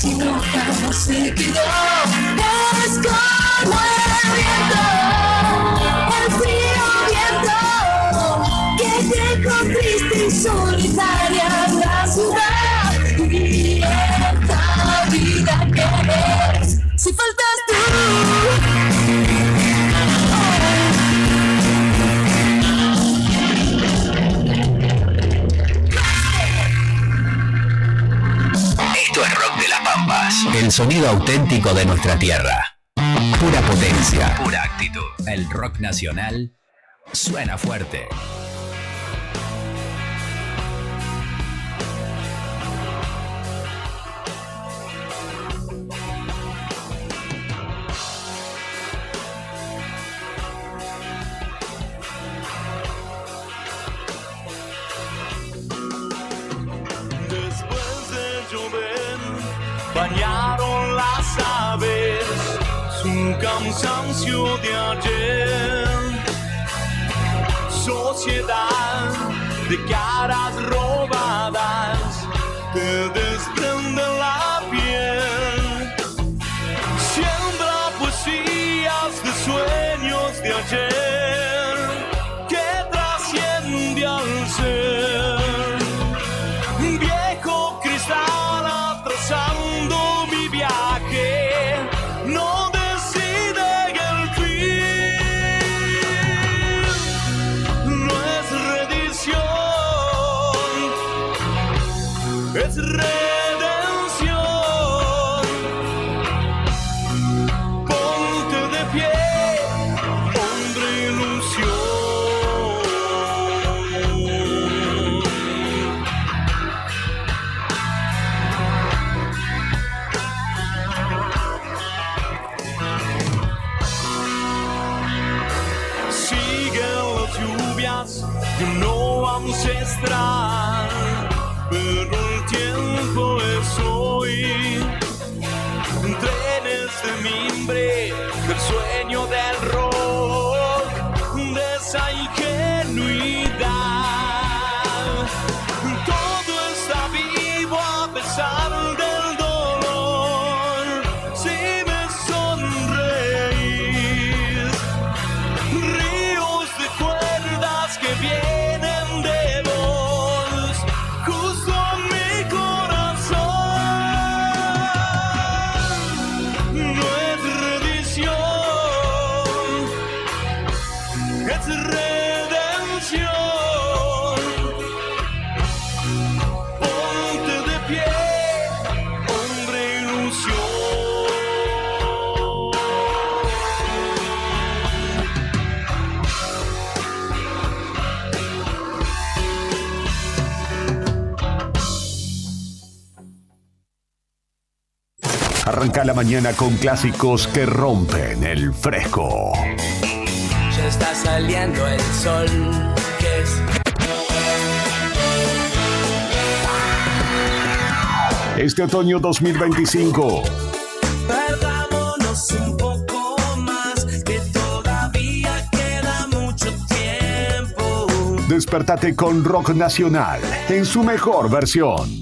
si tocamos se quedó. Es como el viento, el frío viento que dejó triste y solitaria la ciudad. Y esta vida que es, si faltas tú. Esto es Rock de las Pampas, el sonido auténtico de nuestra tierra. Pura potencia, pura actitud. El rock nacional suena fuerte. Bañaron las aves su cansancio de ayer. Sociedad de caras robadas te desprende la piel. Siembra poesías de sueños de ayer que trasciende al ser. Viejo cristal atrasando mi viaje, no decide el fin. No es redición, es redención. Ponte de pie, hombre ilusión. De un no ancestral, pero el tiempo es hoy. Trenes de mimbre, del sueño del rock, de esa ingenuidad. Todo está vivo a pesar del dolor. Si me sonreís, ríos de cuerdas que vienen de vos, justo en mi corazón. No es redición, es redención. Ponte de pie, hombre ilusión. Arranca la mañana con clásicos que rompen el fresco. Ya está saliendo el sol, que es... Este otoño 2025. Perdámonos un poco más, que todavía queda mucho tiempo. Despertate con rock nacional en su mejor versión.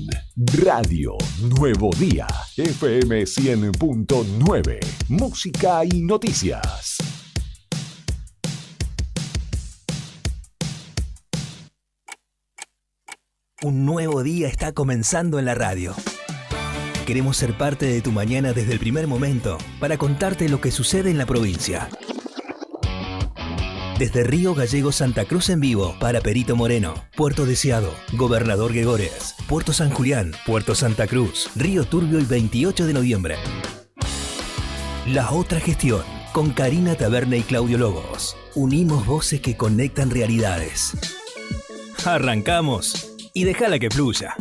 Radio Nuevo Día, FM 100.9, música y noticias. Un nuevo día está comenzando en la radio. Queremos ser parte de tu mañana desde el primer momento para contarte lo que sucede en la provincia. Desde Río Gallegos Santa Cruz en vivo para Perito Moreno, Puerto Deseado, Gobernador Gregores, Puerto San Julián, Puerto Santa Cruz, Río Turbio y 28 de noviembre. La otra gestión, con Karina Taberna y Claudio Lobos. Unimos voces que conectan realidades. Arrancamos y déjala que fluya.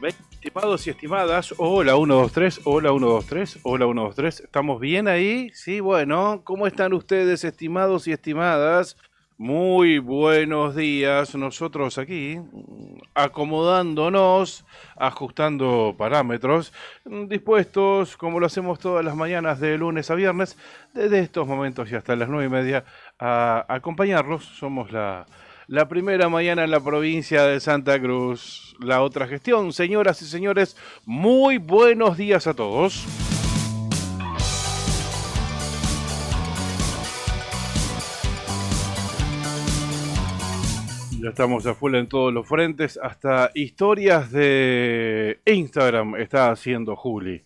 Ve Estimados y estimadas, hola 123, hola 123, hola 123, ¿estamos bien ahí? Sí, bueno, ¿cómo están ustedes, estimados y estimadas? Muy buenos días, nosotros aquí acomodándonos, ajustando parámetros, dispuestos, como lo hacemos todas las mañanas de lunes a viernes, desde estos momentos y hasta las 9:30, a acompañarlos. Somos la primera mañana en la provincia de Santa Cruz. La otra gestión, señoras y señores, muy buenos días a todos. Ya estamos a full en todos los frentes, hasta historias de Instagram está haciendo Juli.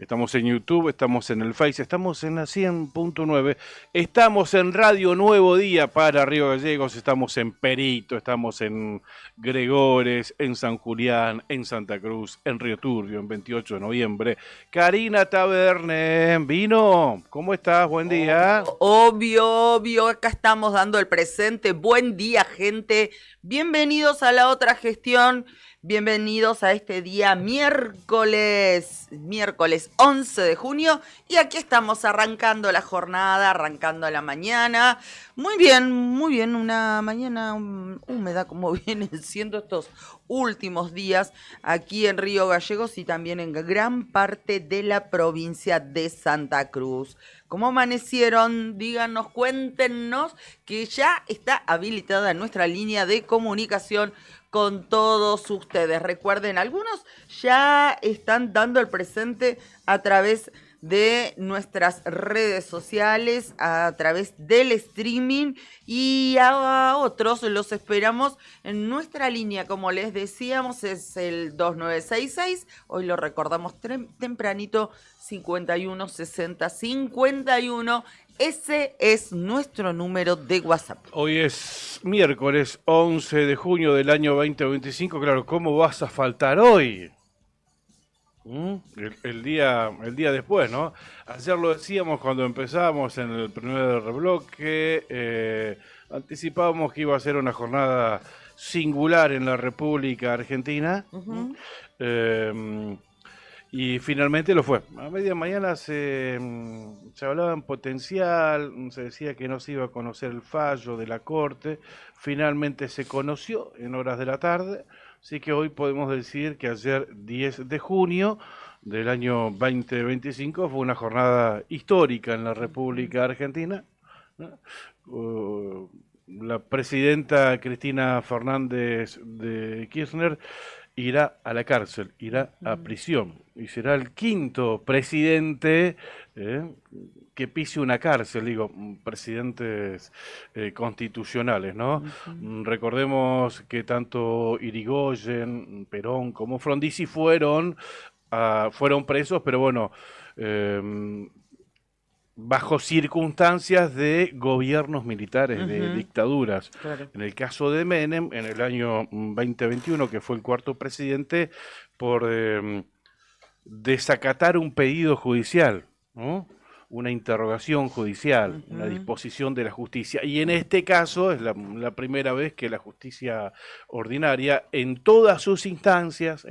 Estamos en YouTube, estamos en el Face, estamos en la 100.9, estamos en Radio Nuevo Día para Río Gallegos, estamos en Perito, estamos en Gregores, en San Julián, en Santa Cruz, en Río Turbio, en 28 de noviembre. Karina Taverne, ¿vino? ¿Cómo estás? Buen día. Obvio, acá estamos dando el presente. Buen día, gente. Bienvenidos a la otra gestión, bienvenidos a este día miércoles 11 de junio y aquí estamos arrancando la jornada, arrancando la mañana. Muy bien, una mañana húmeda como vienen siendo estos últimos días aquí en Río Gallegos y también en gran parte de la provincia de Santa Cruz. ¿Cómo amanecieron? Díganos, cuéntenos, que ya está habilitada nuestra línea de comunicación con todos ustedes. Recuerden, algunos ya están dando el presente a través de nuestras redes sociales, a través del streaming, y a otros los esperamos en nuestra línea, como les decíamos, es el 2966, hoy lo recordamos tempranito, 51 60 51, ese es nuestro número de WhatsApp. Hoy es miércoles 11 de junio del año 2025, claro, ¿cómo vas a faltar hoy? El día después, ¿no? Ayer lo decíamos cuando empezamos en el primer rebloque, anticipábamos que iba a ser una jornada singular en la República Argentina. Y finalmente lo fue. A media mañana se hablaba en potencial, se decía que no se iba a conocer el fallo de la Corte, finalmente se conoció en horas de la tarde, así que hoy podemos decir que ayer 10 de junio del año 2025 fue una jornada histórica en la República Argentina, ¿no? La presidenta Cristina Fernández de Kirchner irá a la cárcel, irá a prisión y será el quinto presidente que pise una cárcel, digo, presidentes constitucionales, ¿no? Recordemos que tanto Irigoyen, Perón como Frondizi fueron presos, pero bueno, bajo circunstancias de gobiernos militares, de dictaduras. Claro. En el caso de Menem, en el año 2021, que fue el cuarto presidente, por desacatar un pedido judicial, ¿no? Una interrogación judicial, una disposición de la justicia. Y en este caso es la primera vez que la justicia ordinaria, en todas instancias,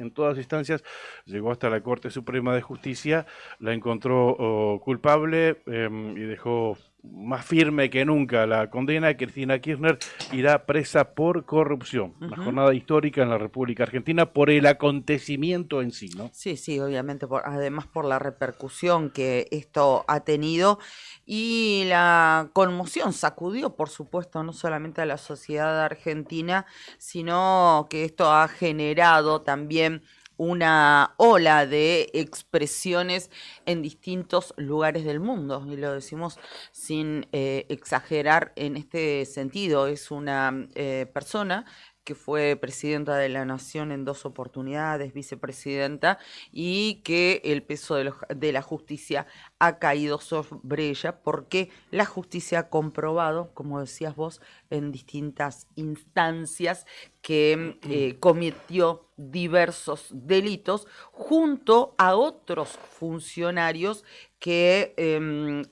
llegó hasta la Corte Suprema de Justicia, la encontró culpable y dejó más firme que nunca la condena. Cristina Kirchner irá presa por corrupción. Una jornada histórica en la República Argentina por el acontecimiento en sí, ¿no? Sí, obviamente, además por la repercusión que esto ha tenido y la conmoción sacudió, por supuesto, no solamente a la sociedad argentina, sino que esto ha generado también una ola de expresiones en distintos lugares del mundo, y lo decimos sin exagerar en este sentido. Es una persona que fue presidenta de la Nación en 2 oportunidades, vicepresidenta, y que el peso de la justicia ha caído sobre ella, porque la justicia ha comprobado, como decías vos, en distintas instancias, que cometió diversos delitos junto a otros funcionarios que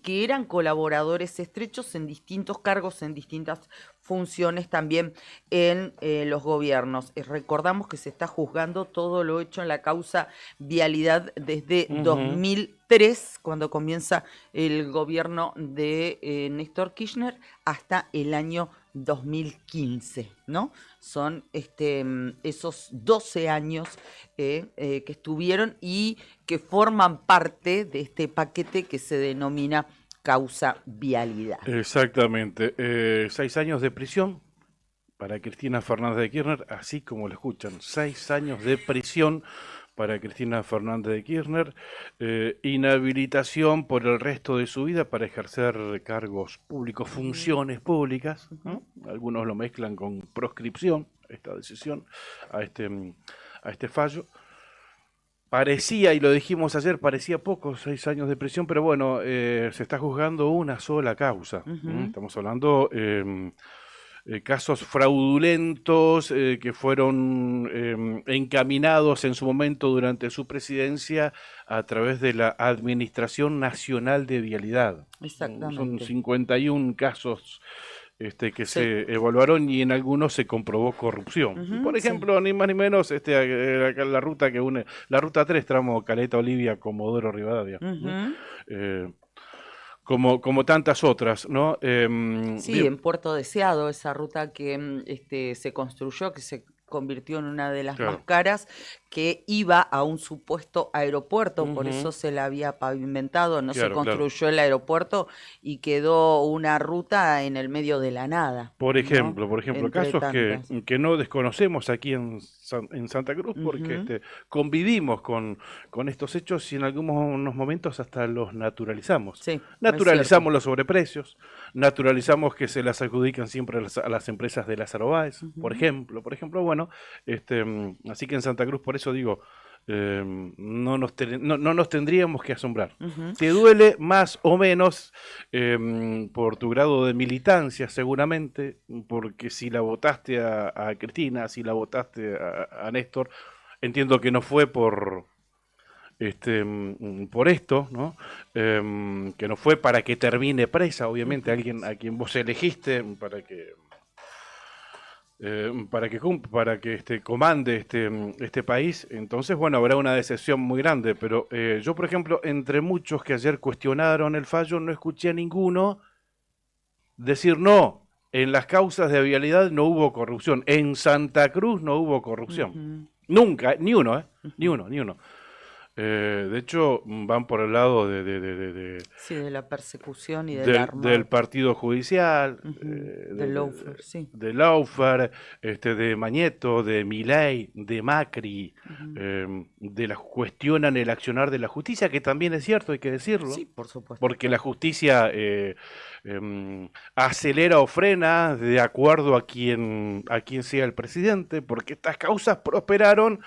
eran colaboradores estrechos en distintos cargos, en distintas funciones también en los gobiernos. Recordamos que se está juzgando todo lo hecho en la causa vialidad desde 2003, cuando comienza el gobierno de Néstor Kirchner, hasta el año 2015, ¿no? Son esos 12 años que estuvieron y que forman parte de este paquete que se denomina causa vialidad. Exactamente. 6 años de prisión para Cristina Fernández de Kirchner, así como lo escuchan. 6 años de prisión para Cristina Fernández de Kirchner, inhabilitación por el resto de su vida para ejercer cargos públicos, funciones públicas, ¿no? Algunos lo mezclan con proscripción, esta decisión, a este fallo. Parecía, y lo dijimos ayer, parecía poco, 6 años de prisión, pero bueno, se está juzgando una sola causa. Estamos hablando casos fraudulentos que fueron encaminados en su momento durante su presidencia a través de la Administración Nacional de Vialidad. Exactamente. Son 51 casos que se evaluaron y en algunos se comprobó corrupción. Por ejemplo, ni más ni menos la ruta que une, la ruta 3, tramo Caleta Olivia, Comodoro Rivadavia. Como tantas otras, ¿no? Sí, en Puerto Deseado, esa ruta que se construyó, que se convirtió en una de las más caras, que iba a un supuesto aeropuerto, por eso se la había pavimentado, no se construyó el aeropuerto y quedó una ruta en el medio de la nada. Por ejemplo, Entre casos tantas. que no desconocemos aquí en Santa Cruz, porque convivimos con estos hechos y en algunos momentos hasta los naturalizamos. Sí, naturalizamos los sobreprecios, naturalizamos que se las adjudican siempre a las empresas de Lázaro Báez, por ejemplo, bueno, así que en Santa Cruz, por eso digo, no nos tendríamos que asombrar. Te duele más o menos por tu grado de militancia, seguramente, porque si la votaste a Cristina, si la votaste a Néstor, entiendo que no fue por esto, ¿no? Que no fue para que termine presa, obviamente, alguien a quien vos elegiste para que comande este país. Entonces, bueno, habrá una decepción muy grande, pero yo, por ejemplo, entre muchos que ayer cuestionaron el fallo, no escuché a ninguno decir no, en las causas de vialidad no hubo corrupción, en Santa Cruz no hubo corrupción, nunca, ni uno. De hecho, van por el lado de la persecución y del partido judicial, del lawfare, de Lawfare, de Mañeto, de Milei, de Macri, cuestionan el accionar de la justicia, que también es cierto, hay que decirlo. Sí, por supuesto. Porque la justicia acelera o frena de acuerdo a quien sea el presidente, porque estas causas prosperaron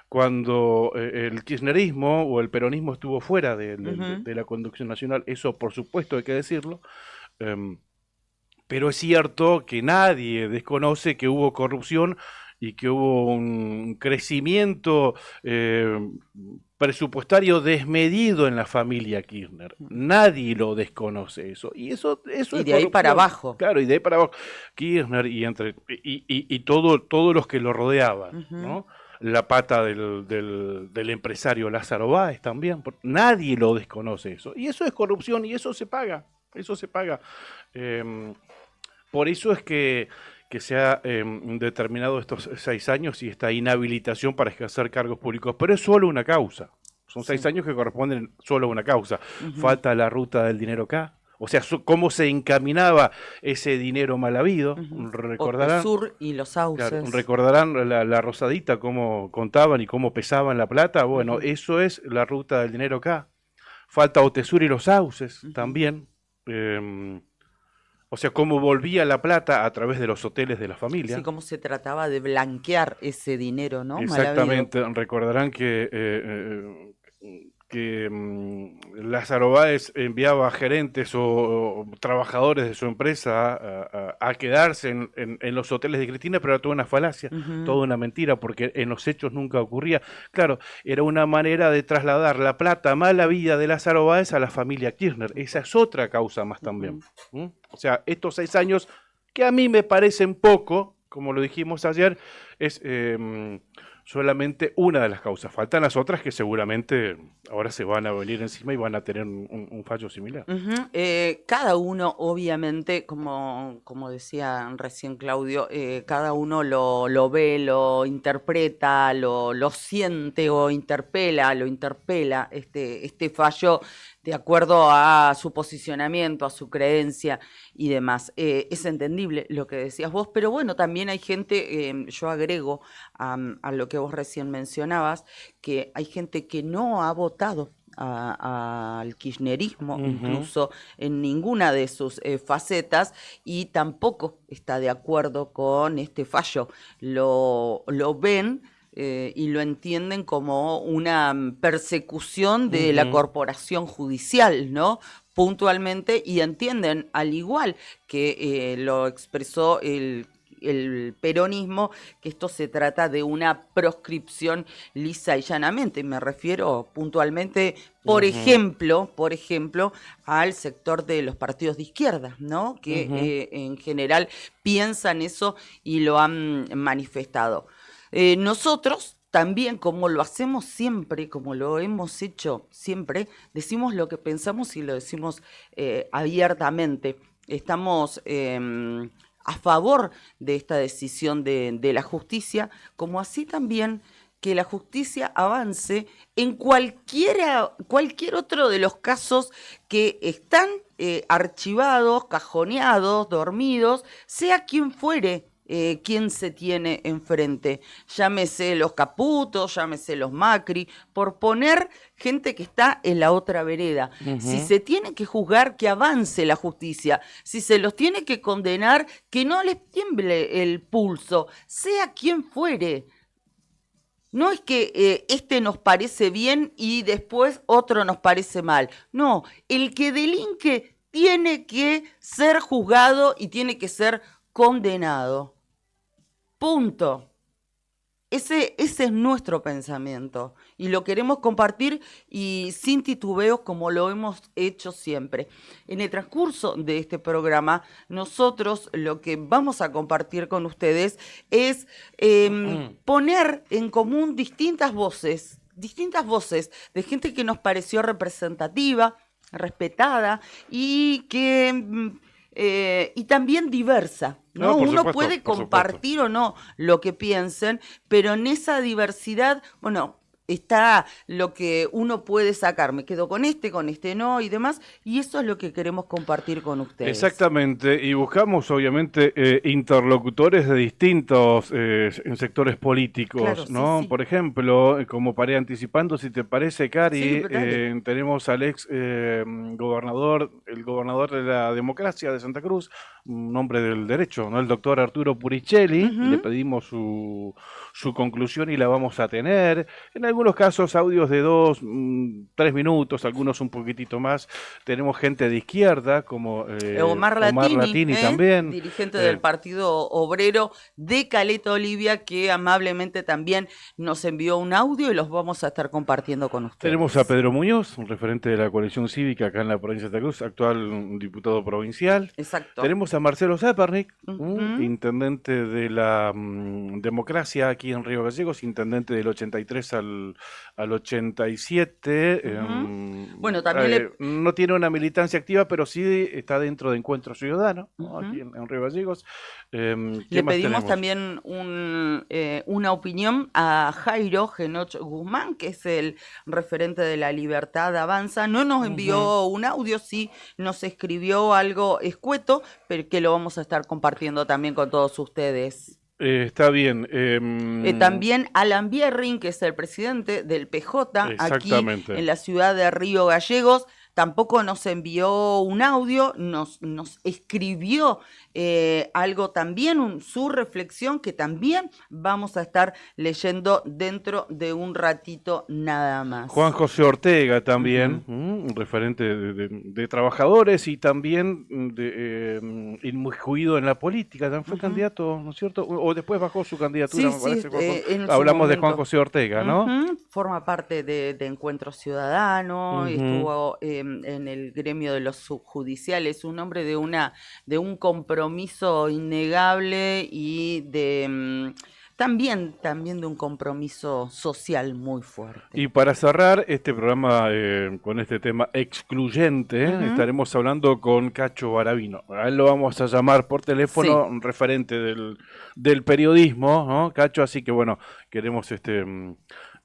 cuando el kirchnerismo o el peronismo estuvo fuera de la conducción nacional. Eso, por supuesto, hay que decirlo. Pero es cierto que nadie desconoce que hubo corrupción y que hubo un crecimiento presupuestario desmedido en la familia Kirchner. Nadie lo desconoce eso. Y eso y es de ahí para abajo. Claro, y de ahí para abajo. Kirchner y todos los que lo rodeaban, ¿no? La pata del empresario Lázaro Báez también. Nadie lo desconoce eso. Y eso es corrupción y eso se paga. Eso se paga. Por eso es que se ha determinado estos 6 años y esta inhabilitación para ejercer cargos públicos. Pero es solo una causa. Son 6 años que corresponden solo a una causa. Falta la ruta del dinero acá. O sea, cómo se encaminaba ese dinero mal habido. Recordarán, Sur y los sauces. Claro, recordarán la Rosadita, cómo contaban y cómo pesaban la plata. Bueno, eso es la ruta del dinero acá. Falta Otesur y los sauces también. O sea, cómo volvía la plata a través de los hoteles de la familia. Sí, cómo se trataba de blanquear ese dinero, ¿no? Exactamente. Recordarán que Lázaro Báez enviaba gerentes o trabajadores de su empresa a quedarse en los hoteles de Cristina, pero era toda una falacia, toda una mentira, porque en los hechos nunca ocurría. Claro, era una manera de trasladar la plata, mala vida de Lázaro Báez a la familia Kirchner. Esa es otra causa más también. O sea, estos 6 años, que a mí me parecen poco, como lo dijimos ayer, es solamente una de las causas. Faltan las otras que seguramente ahora se van a venir encima y van a tener un fallo similar. Cada uno, obviamente, como decía recién Claudio, cada uno lo ve, lo interpreta, lo siente o lo interpela este fallo de acuerdo a su posicionamiento, a su creencia y demás. Es entendible lo que decías vos, pero bueno, también hay gente, yo agrego a lo que vos recién mencionabas, que hay gente que no ha votado al kirchnerismo, incluso en ninguna de sus facetas, y tampoco está de acuerdo con este fallo. Lo ven y lo entienden como una persecución de la corporación judicial, ¿no? Puntualmente, y entienden, al igual que lo expresó el peronismo, que esto se trata de una proscripción lisa y llanamente. Me refiero puntualmente, por ejemplo, al sector de los partidos de izquierda, ¿no? Que en general piensan eso y lo han manifestado. Nosotros también, como lo hacemos siempre, como lo hemos hecho siempre, decimos lo que pensamos y lo decimos abiertamente. Estamos a favor de esta decisión de la justicia, como así también que la justicia avance en cualquier otro de los casos que están archivados, cajoneados, dormidos, sea quien fuere quien se tiene enfrente. Llámese los Caputos, llámese los Macri, por poner gente que está en la otra vereda. Si se tiene que juzgar, que avance la justicia. Si se los tiene que condenar, que no les tiemble el pulso, sea quien fuere. No es que este nos parece bien y después otro nos parece mal. No, el que delinque tiene que ser juzgado y tiene que ser condenado. Punto. Ese es nuestro pensamiento y lo queremos compartir y sin titubeos como lo hemos hecho siempre. En el transcurso de este programa, nosotros lo que vamos a compartir con ustedes es poner en común distintas voces de gente que nos pareció representativa, respetada y que y también diversa, ¿no? Uno supuesto, puede compartir o no lo que piensen, pero en esa diversidad, bueno, está lo que uno puede sacar. Me quedo con este no y demás, y eso es lo que queremos compartir con ustedes. Exactamente, y buscamos obviamente interlocutores de distintos en sectores políticos, claro, ¿no? Sí. Por ejemplo, como para ir anticipando, si te parece, Cari, sí, tenemos al ex gobernador, el gobernador de la democracia de Santa Cruz, un hombre del derecho, ¿no? El doctor Arturo Puricelli, le pedimos su conclusión y la vamos a tener. En algunos casos audios de 2, 3 minutos, algunos un poquitito más. Tenemos gente de izquierda como Omar Latini también. Dirigente del Partido Obrero de Caleta Olivia, que amablemente también nos envió un audio y los vamos a estar compartiendo con ustedes. Tenemos a Pedro Muñoz, un referente de la coalición cívica acá en la provincia de Santa Cruz, actual diputado provincial. Exacto. Tenemos a Marcelo Zápernik, intendente de la democracia aquí en Río Gallegos, intendente del 83 al 87. Bueno, también no tiene una militancia activa, pero sí está dentro de Encuentro Ciudadano, ¿no? Aquí en Río Gallegos. Le pedimos también una opinión a Jairo Genoch Guzmán, que es el referente de La Libertad Avanza. No nos envió un audio, sí nos escribió algo escueto, pero que lo vamos a estar compartiendo también con todos ustedes. Está bien. También Alan Bierring, que es el presidente del PJ aquí en la ciudad de Río Gallegos, tampoco nos envió un audio, nos escribió algo también, su reflexión que también vamos a estar leyendo dentro de un ratito nada más. Juan José Ortega también, un referente de trabajadores y también inmiscuido en la política, también fue candidato, ¿no es cierto? O después bajó su candidatura, Sí, me parece. sí, en su Hablamos de momento. Juan José Ortega, ¿no? Forma parte de Encuentro Ciudadano, estuvo en el gremio de los subjudiciales, un hombre de un compromiso innegable y de también de un compromiso social muy fuerte. Y para cerrar este programa con este tema excluyente, estaremos hablando con Cacho Baravino. A él lo vamos a llamar por teléfono, un referente del periodismo, ¿no? Cacho, así que bueno, queremos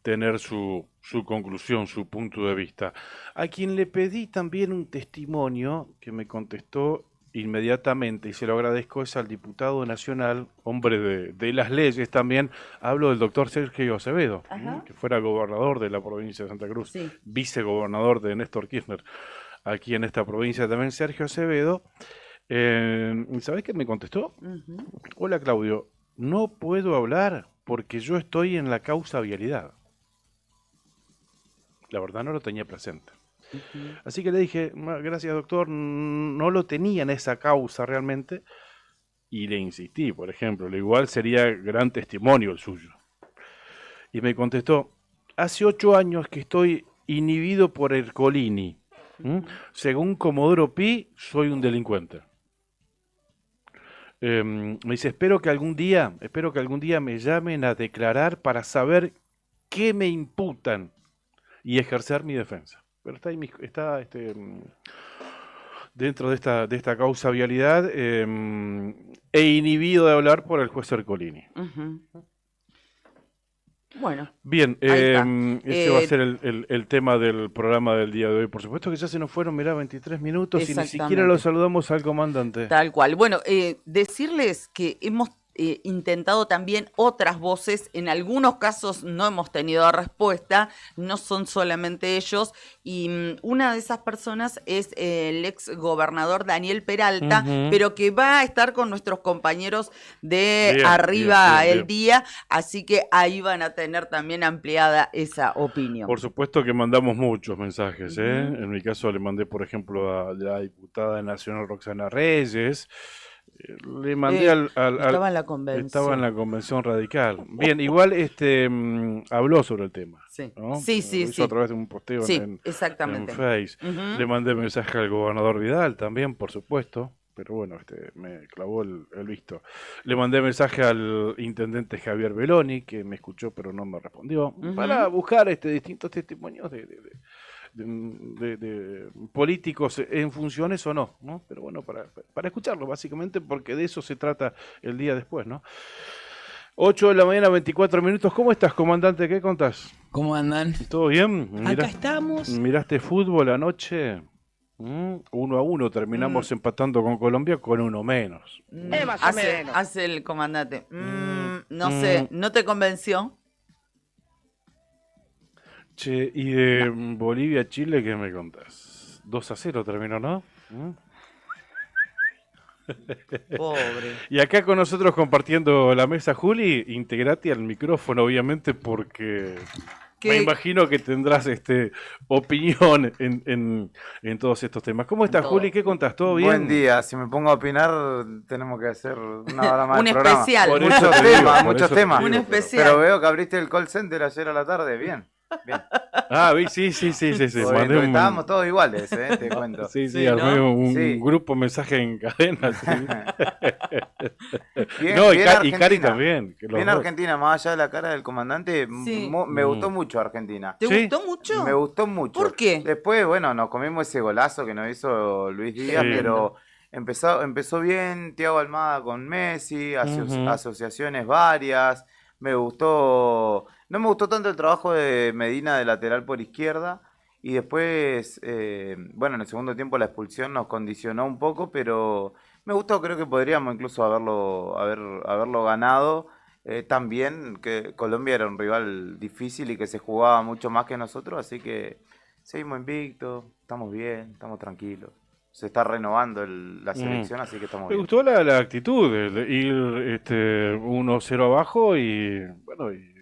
tener su conclusión, su punto de vista. A quien le pedí también un testimonio que me contestó inmediatamente, y se lo agradezco, es al diputado nacional, hombre de las leyes también, hablo del doctor Sergio Acevedo, que fuera gobernador de la provincia de Santa Cruz, vicegobernador de Néstor Kirchner, aquí en esta provincia también, Sergio Acevedo. ¿Sabés qué me contestó? Hola Claudio, no puedo hablar porque yo estoy en la causa vialidad. La verdad no lo tenía presente. Así que le dije, gracias doctor, no lo tenía en esa causa realmente, y le insistí, por ejemplo, igual sería gran testimonio el suyo. Y me contestó, hace 8 años que estoy inhibido por Ercolini. Según Comodoro Pi, soy un delincuente. Me dice, espero que algún día me llamen a declarar para saber qué me imputan y ejercer mi defensa. Pero está dentro de esta causa vialidad e inhibido de hablar por el juez Ercolini. Bueno. Bien, ese va a ser el tema del programa del día de hoy. Por supuesto que ya se nos fueron, mirá, 23 minutos y ni siquiera lo saludamos al comandante. Tal cual. Bueno, decirles que hemos intentado también otras voces, en algunos casos no hemos tenido respuesta, no son solamente ellos, y una de esas personas es el ex gobernador Daniel Peralta, pero que va a estar con nuestros compañeros de Arriba el Día, así que ahí van a tener también ampliada esa opinión. Por supuesto que mandamos muchos mensajes, en mi caso le mandé, por ejemplo, a la diputada nacional Roxana Reyes. Le mandé estaba en la convención. Estaba en la convención radical. Bien, igual habló sobre el tema. Sí, ¿no? sí. Hizo a través de un posteo en Face. Le mandé mensaje al gobernador Vidal también, por supuesto. Pero bueno, me clavó el visto. Le mandé mensaje al intendente Javier Beloni, que me escuchó pero no me respondió, para buscar distintos testimonios de políticos en funciones o no, pero bueno, para escucharlo básicamente, porque de eso se trata el día después, ¿no? 8 de la mañana, 24 minutos. ¿Cómo estás, comandante? ¿Qué contás? ¿Cómo andan? ¿Todo bien? Acá estamos. ¿Miraste fútbol anoche? 1-1, terminamos empatando con Colombia con uno menos. Hace el comandante. No sé, ¿no te convenció? Che, y de Bolivia-Chile, ¿qué me contás? 2-0 terminó, ¿no? Pobre. Y acá con nosotros compartiendo la mesa, Juli, integrate al micrófono, obviamente, porque me imagino que tendrás opinión en todos estos temas. ¿Cómo estás, Juli? ¿Qué contás? ¿Todo bien? Buen día. Si me pongo a opinar, tenemos que hacer una hora más un de programa. Especial. Muchos temas. Un especial. Pero veo que abriste el call center ayer a la tarde. Bien. Sí. Estábamos todos iguales, te cuento. Sí, armé un grupo mensaje en cadena. Y Cari también. Bien Argentina, más allá de la cara del comandante, me gustó mucho Argentina. ¿Te gustó mucho? Me gustó mucho. ¿Por qué? Después, bueno, nos comimos ese golazo que nos hizo Luis Díaz, pero empezó bien Thiago Almada con Messi, asociaciones varias. No me gustó tanto el trabajo de Medina de lateral por izquierda, y después, en el segundo tiempo la expulsión nos condicionó un poco, pero me gustó, creo que podríamos incluso haberlo ganado. También que Colombia era un rival difícil y que se jugaba mucho más que nosotros, así que Seguimos invictos, estamos bien, estamos tranquilos. Se está renovando la selección, así que estamos Me bien. gustó la actitud de ir 1-0 abajo y bueno y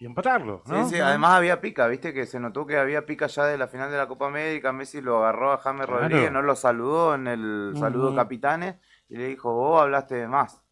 empatarlo, ¿no? Sí, además había pica, viste que se notó que había pica ya de la final de la Copa América. Messi lo agarró a James Claro. Rodríguez, no lo saludó en el saludo capitanes y le dijo, vos hablaste de más.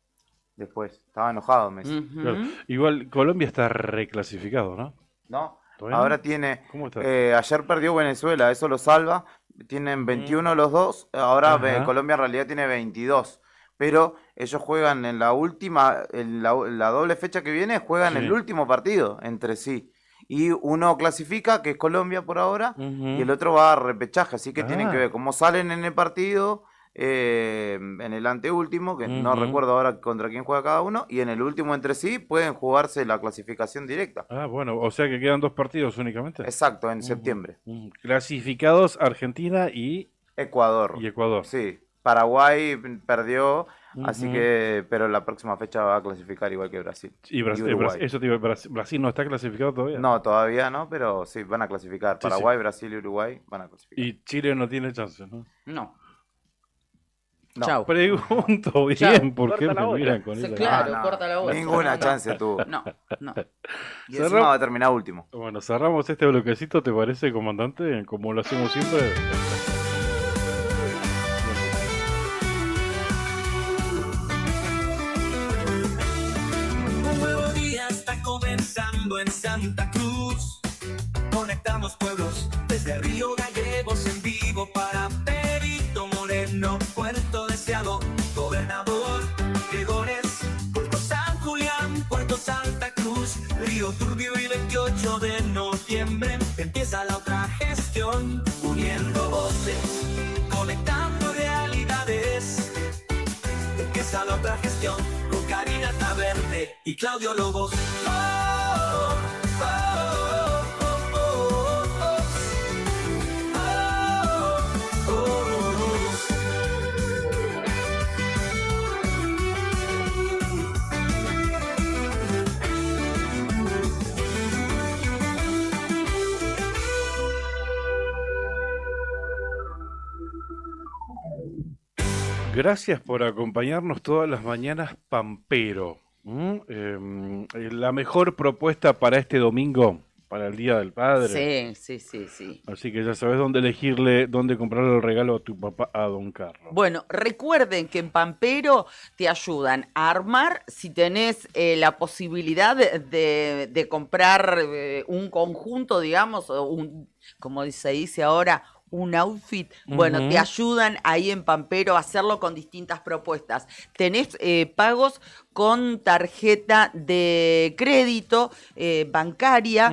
Después, estaba enojado Messi. Claro. Igual Colombia está reclasificado, ¿no? ¿No? ¿Todavía Ahora no? tiene, ¿Cómo está? ayer perdió Venezuela, eso lo salva. Tienen 21 los dos, ahora Ajá. Colombia en realidad tiene 22. Pero ellos juegan en la última, en la doble fecha que viene, juegan Sí. el último partido entre sí. Y uno clasifica, que es Colombia por ahora, y el otro va a repechaje. Así que tienen que ver cómo salen en el partido, en el anteúltimo, que no recuerdo ahora contra quién juega cada uno, y en el último entre sí pueden jugarse la clasificación directa. Ah, bueno, o sea que quedan 2 partidos únicamente. Exacto, en septiembre. Clasificados Argentina y Ecuador. Ecuador. Sí, Paraguay perdió, así que, pero la próxima fecha va a clasificar igual que Brasil. Y Uruguay. eso te iba, Brasil no está clasificado todavía. No, todavía no, pero sí, van a clasificar. Sí, Paraguay, Brasil y Uruguay van a clasificar. Y Chile no tiene chance, ¿no? No. No. Chau. Pregunto bien, Chau. ¿por qué Corta la me miran bola. con Sí, esa claro. cara? corta la bola. Ninguna chance tuvo. No, no. Y encima va a terminar último. Bueno, cerramos este bloquecito, ¿te parece, comandante? Como lo hacemos siempre. Un nuevo día está comenzando en Santa Cruz. Conectamos pueblos desde Río Gallegos en vivo para Perito Moreno, Puerto Deseado, Gobernador Gregores, Puerto San Julián, Puerto Santa Cruz, Río Turbio y 28 de noviembre empieza la otra gestión, uniendo voces, conectando realidades. Empieza la otra gestión con Karina Taverne y Claudio Lobos. Gracias por acompañarnos todas las mañanas, Pampero. La mejor propuesta para este domingo, para el Día del Padre. Sí. Así que ya sabes dónde elegirle, dónde comprarle el regalo a tu papá, a don Carlos. Bueno, recuerden que en Pampero te ayudan a armar, si tenés la posibilidad de comprar un conjunto, digamos, o como se dice ahora, un outfit. Bueno, te ayudan ahí en Pampero a hacerlo con distintas propuestas. Tenés pagos con tarjeta de crédito bancaria,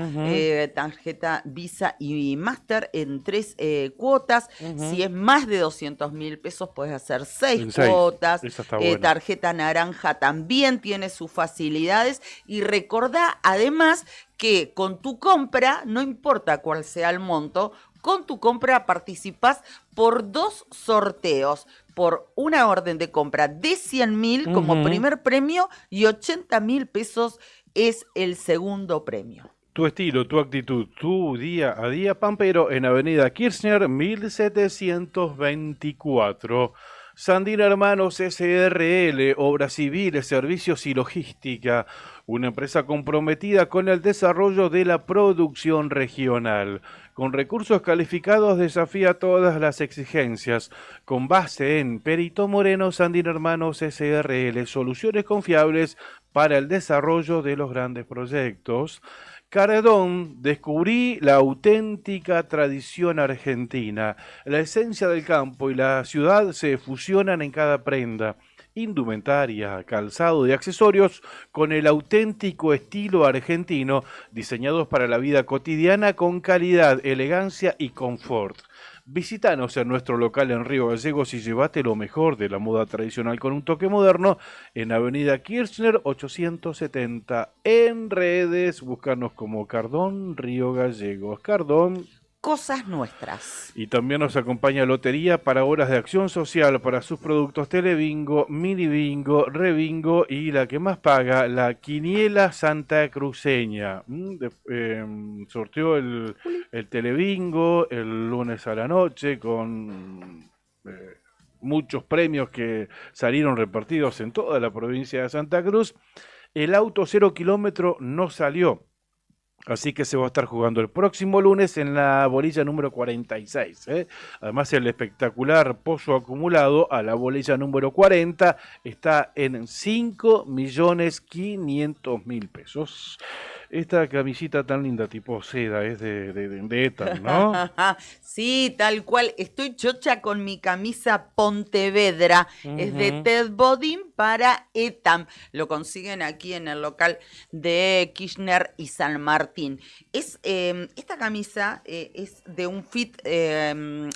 tarjeta Visa y Master en 3 cuotas. Si es más de 200.000 pesos, puedes hacer 6 cuotas. Esa está buena. Tarjeta naranja también tiene sus facilidades. Y recordá además que con tu compra, no importa cuál sea el monto, con tu compra participás por 2 sorteos, por una orden de compra de 100.000 como primer premio y 80.000 pesos es el segundo premio. Tu estilo, tu actitud, tu día a día, Pampero, en Avenida Kirchner, 1724. Sandina Hermanos SRL, Obras Civiles, Servicios y Logística, una empresa comprometida con el desarrollo de la producción regional. Con recursos calificados desafía todas las exigencias. Con base en Perito Moreno, Sandina Hermanos SRL, soluciones confiables para el desarrollo de los grandes proyectos. Cardón, descubrí la auténtica tradición argentina. La esencia del campo y la ciudad se fusionan en cada prenda. Indumentaria, calzado y accesorios con el auténtico estilo argentino, diseñados para la vida cotidiana con calidad, elegancia y confort. Visítanos en nuestro local en Río Gallegos y llévate lo mejor de la moda tradicional con un toque moderno en Avenida Kirchner 870. En redes, búscanos como Cardón Río Gallegos. Cardón Cosas Nuestras. Y también nos acompaña Lotería para Horas de Acción Social para sus productos Telebingo, Mini Bingo, Rebingo y la que más paga, la Quiniela Santacruceña. Sorteó el Telebingo el lunes a la noche con muchos premios que salieron repartidos en toda la provincia de Santa Cruz. El auto 0 kilómetro no salió. Así que se va a estar jugando el próximo lunes en la bolilla número 46. Además, el espectacular pozo acumulado a la bolilla número 40 está en 5.500.000 pesos. Esta camisita tan linda, tipo seda, es de Etam, ¿no? Sí, tal cual. Estoy chocha con mi camisa Pontevedra. Es de Ted Bodin para Etam. Lo consiguen aquí en el local de Kirchner y San Martín. Esta camisa es de un fit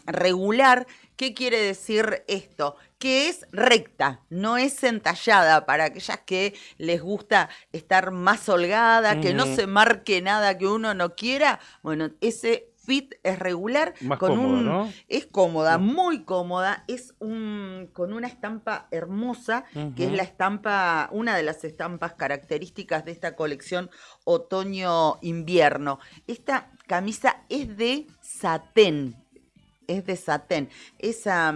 regular. ¿Qué quiere decir esto? Que es recta, no es entallada para aquellas que les gusta estar más holgada, que no se marque nada que uno no quiera. Bueno, ese fit es regular, más cómoda, ¿no? Es cómoda, muy cómoda, con una estampa hermosa, que es la estampa, una de las estampas características de esta colección otoño-invierno. Esta camisa es de satén. Es de satén, esa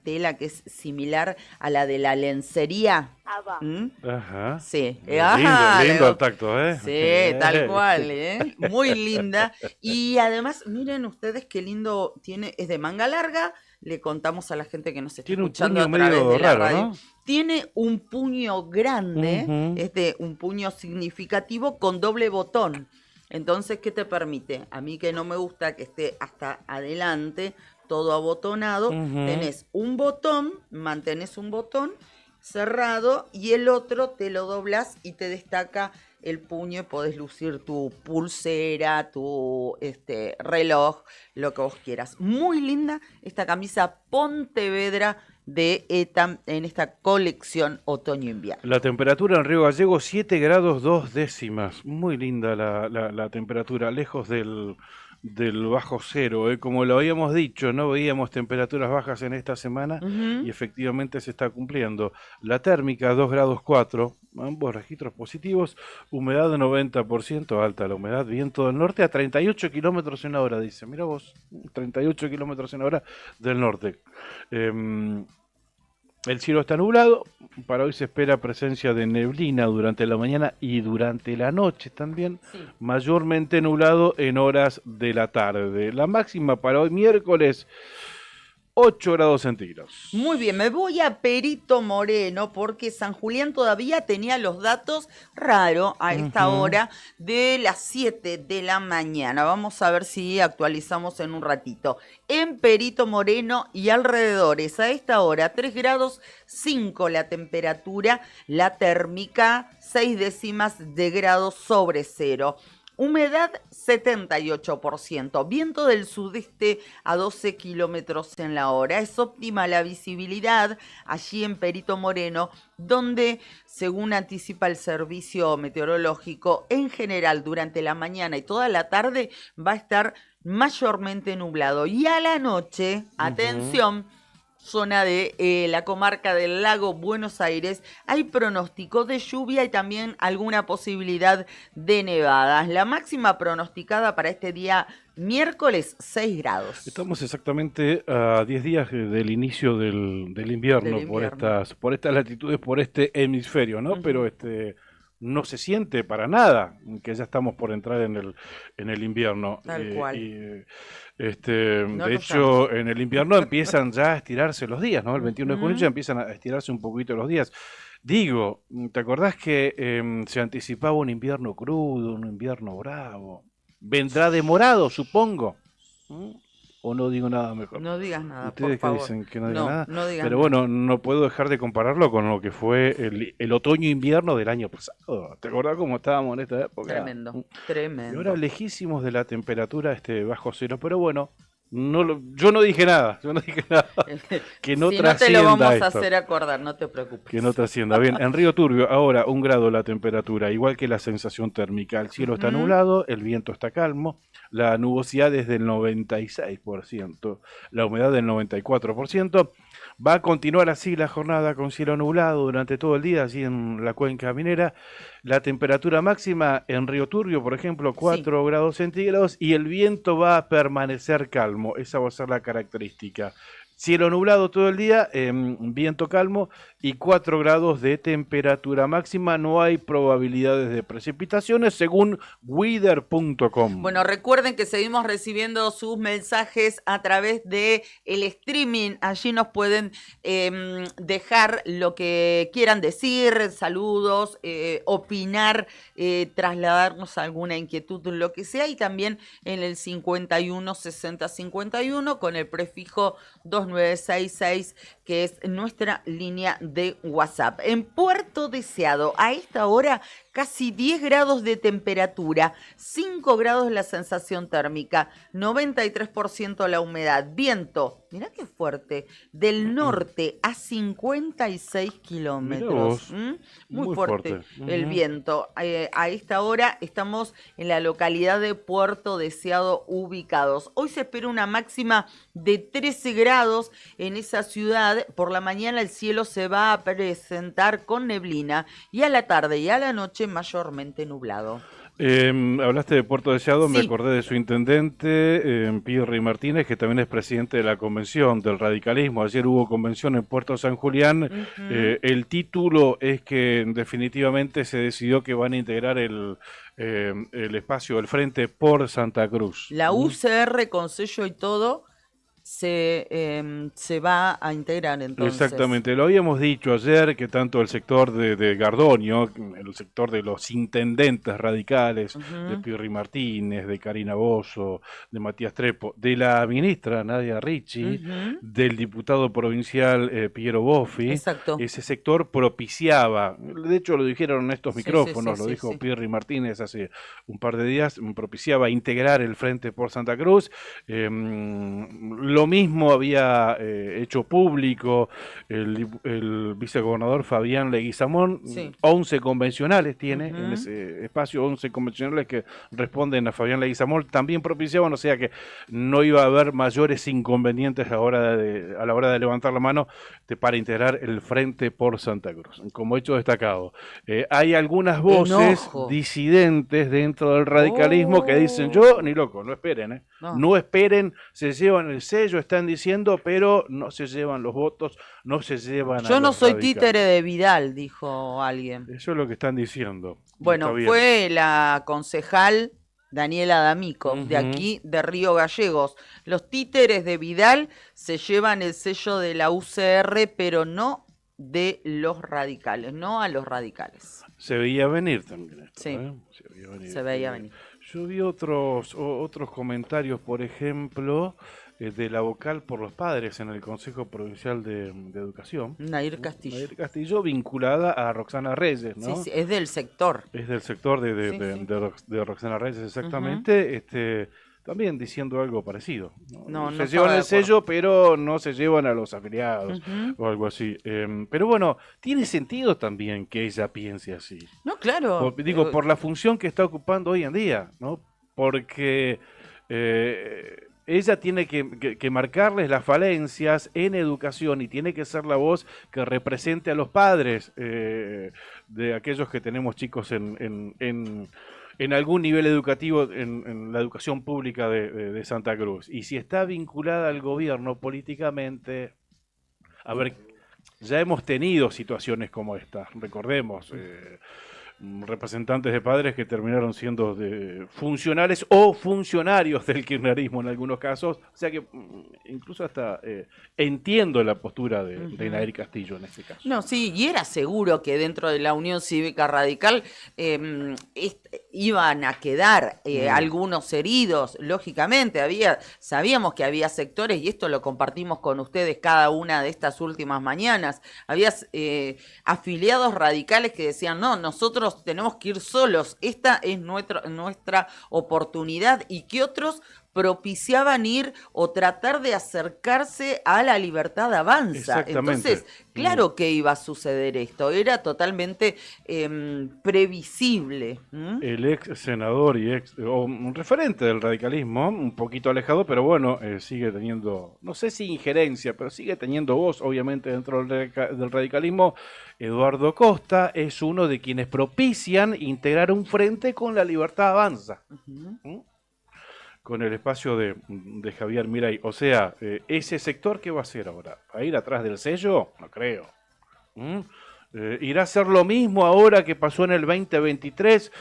tela que es similar a la de la lencería. Ajá. Sí. Lindo al tacto, ¿eh? Sí, tal cual, ¿eh? Muy linda. Y además, miren ustedes qué lindo tiene, es de manga larga. Le contamos a la gente que nos está escuchando a través de la radio. ¿No? Tiene un puño grande, es de un puño significativo con doble botón. Entonces, ¿qué te permite? A mí que no me gusta que esté hasta adelante, todo abotonado, tenés un botón, mantenés un botón cerrado y el otro te lo doblás y te destaca el puño y podés lucir tu pulsera, tu reloj, lo que vos quieras. Muy linda esta camisa Pontevedra de Etam en esta colección otoño-invierno. La temperatura en Río Gallego 7 grados 2 décimas. Muy linda la temperatura, lejos del bajo cero. Como lo habíamos dicho, no veíamos temperaturas bajas en esta semana y efectivamente se está cumpliendo. La térmica 2 grados 4, ambos registros positivos, humedad de 90%, alta la humedad, viento del norte a 38 kilómetros en hora, dice. Mira vos, 38 kilómetros en hora del norte. El cielo está nublado, para hoy se espera presencia de neblina durante la mañana y durante la noche también, mayormente nublado en horas de la tarde. La máxima para hoy miércoles, 8 grados centígrados. Muy bien, me voy a Perito Moreno porque San Julián todavía tenía los datos raro a esta hora de las 7 de la mañana. Vamos a ver si actualizamos en un ratito. En Perito Moreno y alrededores, a esta hora, 3 grados 5 la temperatura, la térmica 6 décimas de grado sobre cero. Humedad 78%, viento del sudeste a 12 kilómetros en la hora. Es óptima la visibilidad allí en Perito Moreno, donde, según anticipa el servicio meteorológico, en general durante la mañana y toda la tarde va a estar mayormente nublado. Y a la noche, atención, zona de la comarca del Lago Buenos Aires, hay pronóstico de lluvia y también alguna posibilidad de nevadas. La máxima pronosticada para este día miércoles, 6 grados. Estamos exactamente a 10 días del inicio del invierno, por estas latitudes, por este hemisferio, ¿no? Pero no se siente para nada que ya estamos por entrar en el invierno. Tal cual. De hecho, en el invierno empiezan ya a estirarse los días, ¿no? El 21 de junio ya empiezan a estirarse un poquito los días. Digo, ¿te acordás que se anticipaba un invierno crudo, un invierno bravo? ¿Vendrá demorado, supongo? ¿O no digo nada mejor? No digas nada, ¿Ustedes por que favor. dicen que no diga nada? No digas Pero nada. bueno, no puedo dejar de compararlo con lo que fue el otoño-invierno del año pasado. ¿Te acordás cómo estábamos en esta época? Tremendo, tremendo. Y ahora lejísimos de la temperatura bajo cero, pero bueno, Yo no dije nada, que no si trascienda no te lo vamos esto. a hacer acordar, no te preocupes. Que no trascienda. Bien, en Río Turbio, ahora 1 grado la temperatura, igual que la sensación térmica. El cielo está nublado, el viento está calmo, la nubosidad es del 96%, la humedad del 94%. Va a continuar así la jornada con cielo nublado durante todo el día, allí en la cuenca minera. La temperatura máxima en Río Turbio, por ejemplo, 4 grados centígrados, y el viento va a permanecer calmo. Esa va a ser la característica. Cielo nublado todo el día, viento calmo y 4 grados de temperatura máxima. No hay probabilidades de precipitaciones según weather.com. Bueno, recuerden que seguimos recibiendo sus mensajes a través de el streaming. Allí nos pueden dejar lo que quieran decir, saludos, opinar, trasladarnos alguna inquietud, lo que sea, y también en el 51 60 51 con el prefijo 2966, que es nuestra línea de WhatsApp. En Puerto Deseado, a esta hora, casi 10 grados de temperatura, 5 grados la sensación térmica, 93% la humedad, viento, mirá qué fuerte, del norte a 56 kilómetros. Muy fuerte el viento. A esta hora estamos en la localidad de Puerto Deseado ubicados. Hoy se espera una máxima de 13 grados en esa ciudad. Por la mañana el cielo se va a presentar con neblina y a la tarde y a la noche mayormente nublado. Hablaste de Puerto Deseado, Sí. me acordé de su intendente, Pirri Martínez, que también es presidente de la convención del radicalismo. Ayer hubo convención en Puerto San Julián. El título es que definitivamente se decidió que van a integrar el espacio del Frente por Santa Cruz. La UCR con sello y todo se va a integrar entonces. Exactamente, lo habíamos dicho ayer, que tanto el sector de Gardonio, el sector de los intendentes radicales, de Pirri Martínez, de Karina Bozo, de Matías Trepo, de la ministra Nadia Ricci, del diputado provincial Piero Boffi, Exacto. ese sector propiciaba, de hecho lo dijeron en estos micrófonos, lo sí, dijo sí. Pirri Martínez hace un par de días, propiciaba integrar el Frente por Santa Cruz. Lo mismo había hecho público el vicegobernador Fabián Leguizamón. 11 convencionales tiene en ese espacio, 11 convencionales que responden a Fabián Leguizamón. También propiciaban, o sea que no iba a haber mayores inconvenientes a la hora de levantar la mano para integrar el Frente por Santa Cruz. Como hecho destacado, hay algunas voces disidentes dentro del radicalismo que dicen, yo ni loco, no esperen, no esperen, se llevan el sello, están diciendo, pero no se llevan los votos, no se llevan Yo a no los soy radicales. títere de Vidal, dijo alguien. Eso es lo que están diciendo. Bueno, Está bien. fue la concejal Daniela D'Amico, de aquí, de Río Gallegos. Los títeres de Vidal se llevan el sello de la UCR, pero no de los radicales, no a los radicales. Se veía venir también esto, Sí, se veía venir. Yo vi otros comentarios, por ejemplo, de la vocal por los padres en el Consejo Provincial de Educación. Nair Castillo. Nair Castillo, vinculada a Roxana Reyes, ¿no? Sí, es del sector. Es del sector de Roxana Reyes, exactamente. También diciendo algo parecido. No se estaba llevan de el sello, pero no se llevan a los afiliados o algo así. Pero bueno, tiene sentido también que ella piense así. No, claro. Por la función que está ocupando hoy en día, ¿no? Porque ella tiene que marcarles las falencias en educación y tiene que ser la voz que represente a los padres de aquellos que tenemos chicos en algún nivel educativo en la educación pública de Santa Cruz. Y si está vinculada al gobierno políticamente, a ver, ya hemos tenido situaciones como esta, recordemos, representantes de padres que terminaron siendo funcionales o funcionarios del kirchnerismo en algunos casos, o sea que incluso hasta entiendo la postura de Nair Castillo en este caso. No, sí, y era seguro que dentro de la Unión Cívica Radical iban a quedar algunos heridos, lógicamente, sabíamos que había sectores, y esto lo compartimos con ustedes cada una de estas últimas mañanas, había afiliados radicales que decían, no, nosotros tenemos que ir solos, esta es nuestra oportunidad, y que otros propiciaban ir o tratar de acercarse a la Libertad Avanza. Exactamente. Entonces, claro que iba a suceder esto, era totalmente previsible. El ex senador y o un referente del radicalismo, un poquito alejado, pero bueno, sigue teniendo, no sé si injerencia, pero sigue teniendo voz, obviamente, dentro del radicalismo. Eduardo Costa es uno de quienes propician integrar un frente con la Libertad Avanza. Con el espacio de Javier Milei. O sea, ese sector, ¿qué va a hacer ahora? ¿Va a ir atrás del sello? No creo. ¿Irá a hacer lo mismo ahora que pasó en el 2023?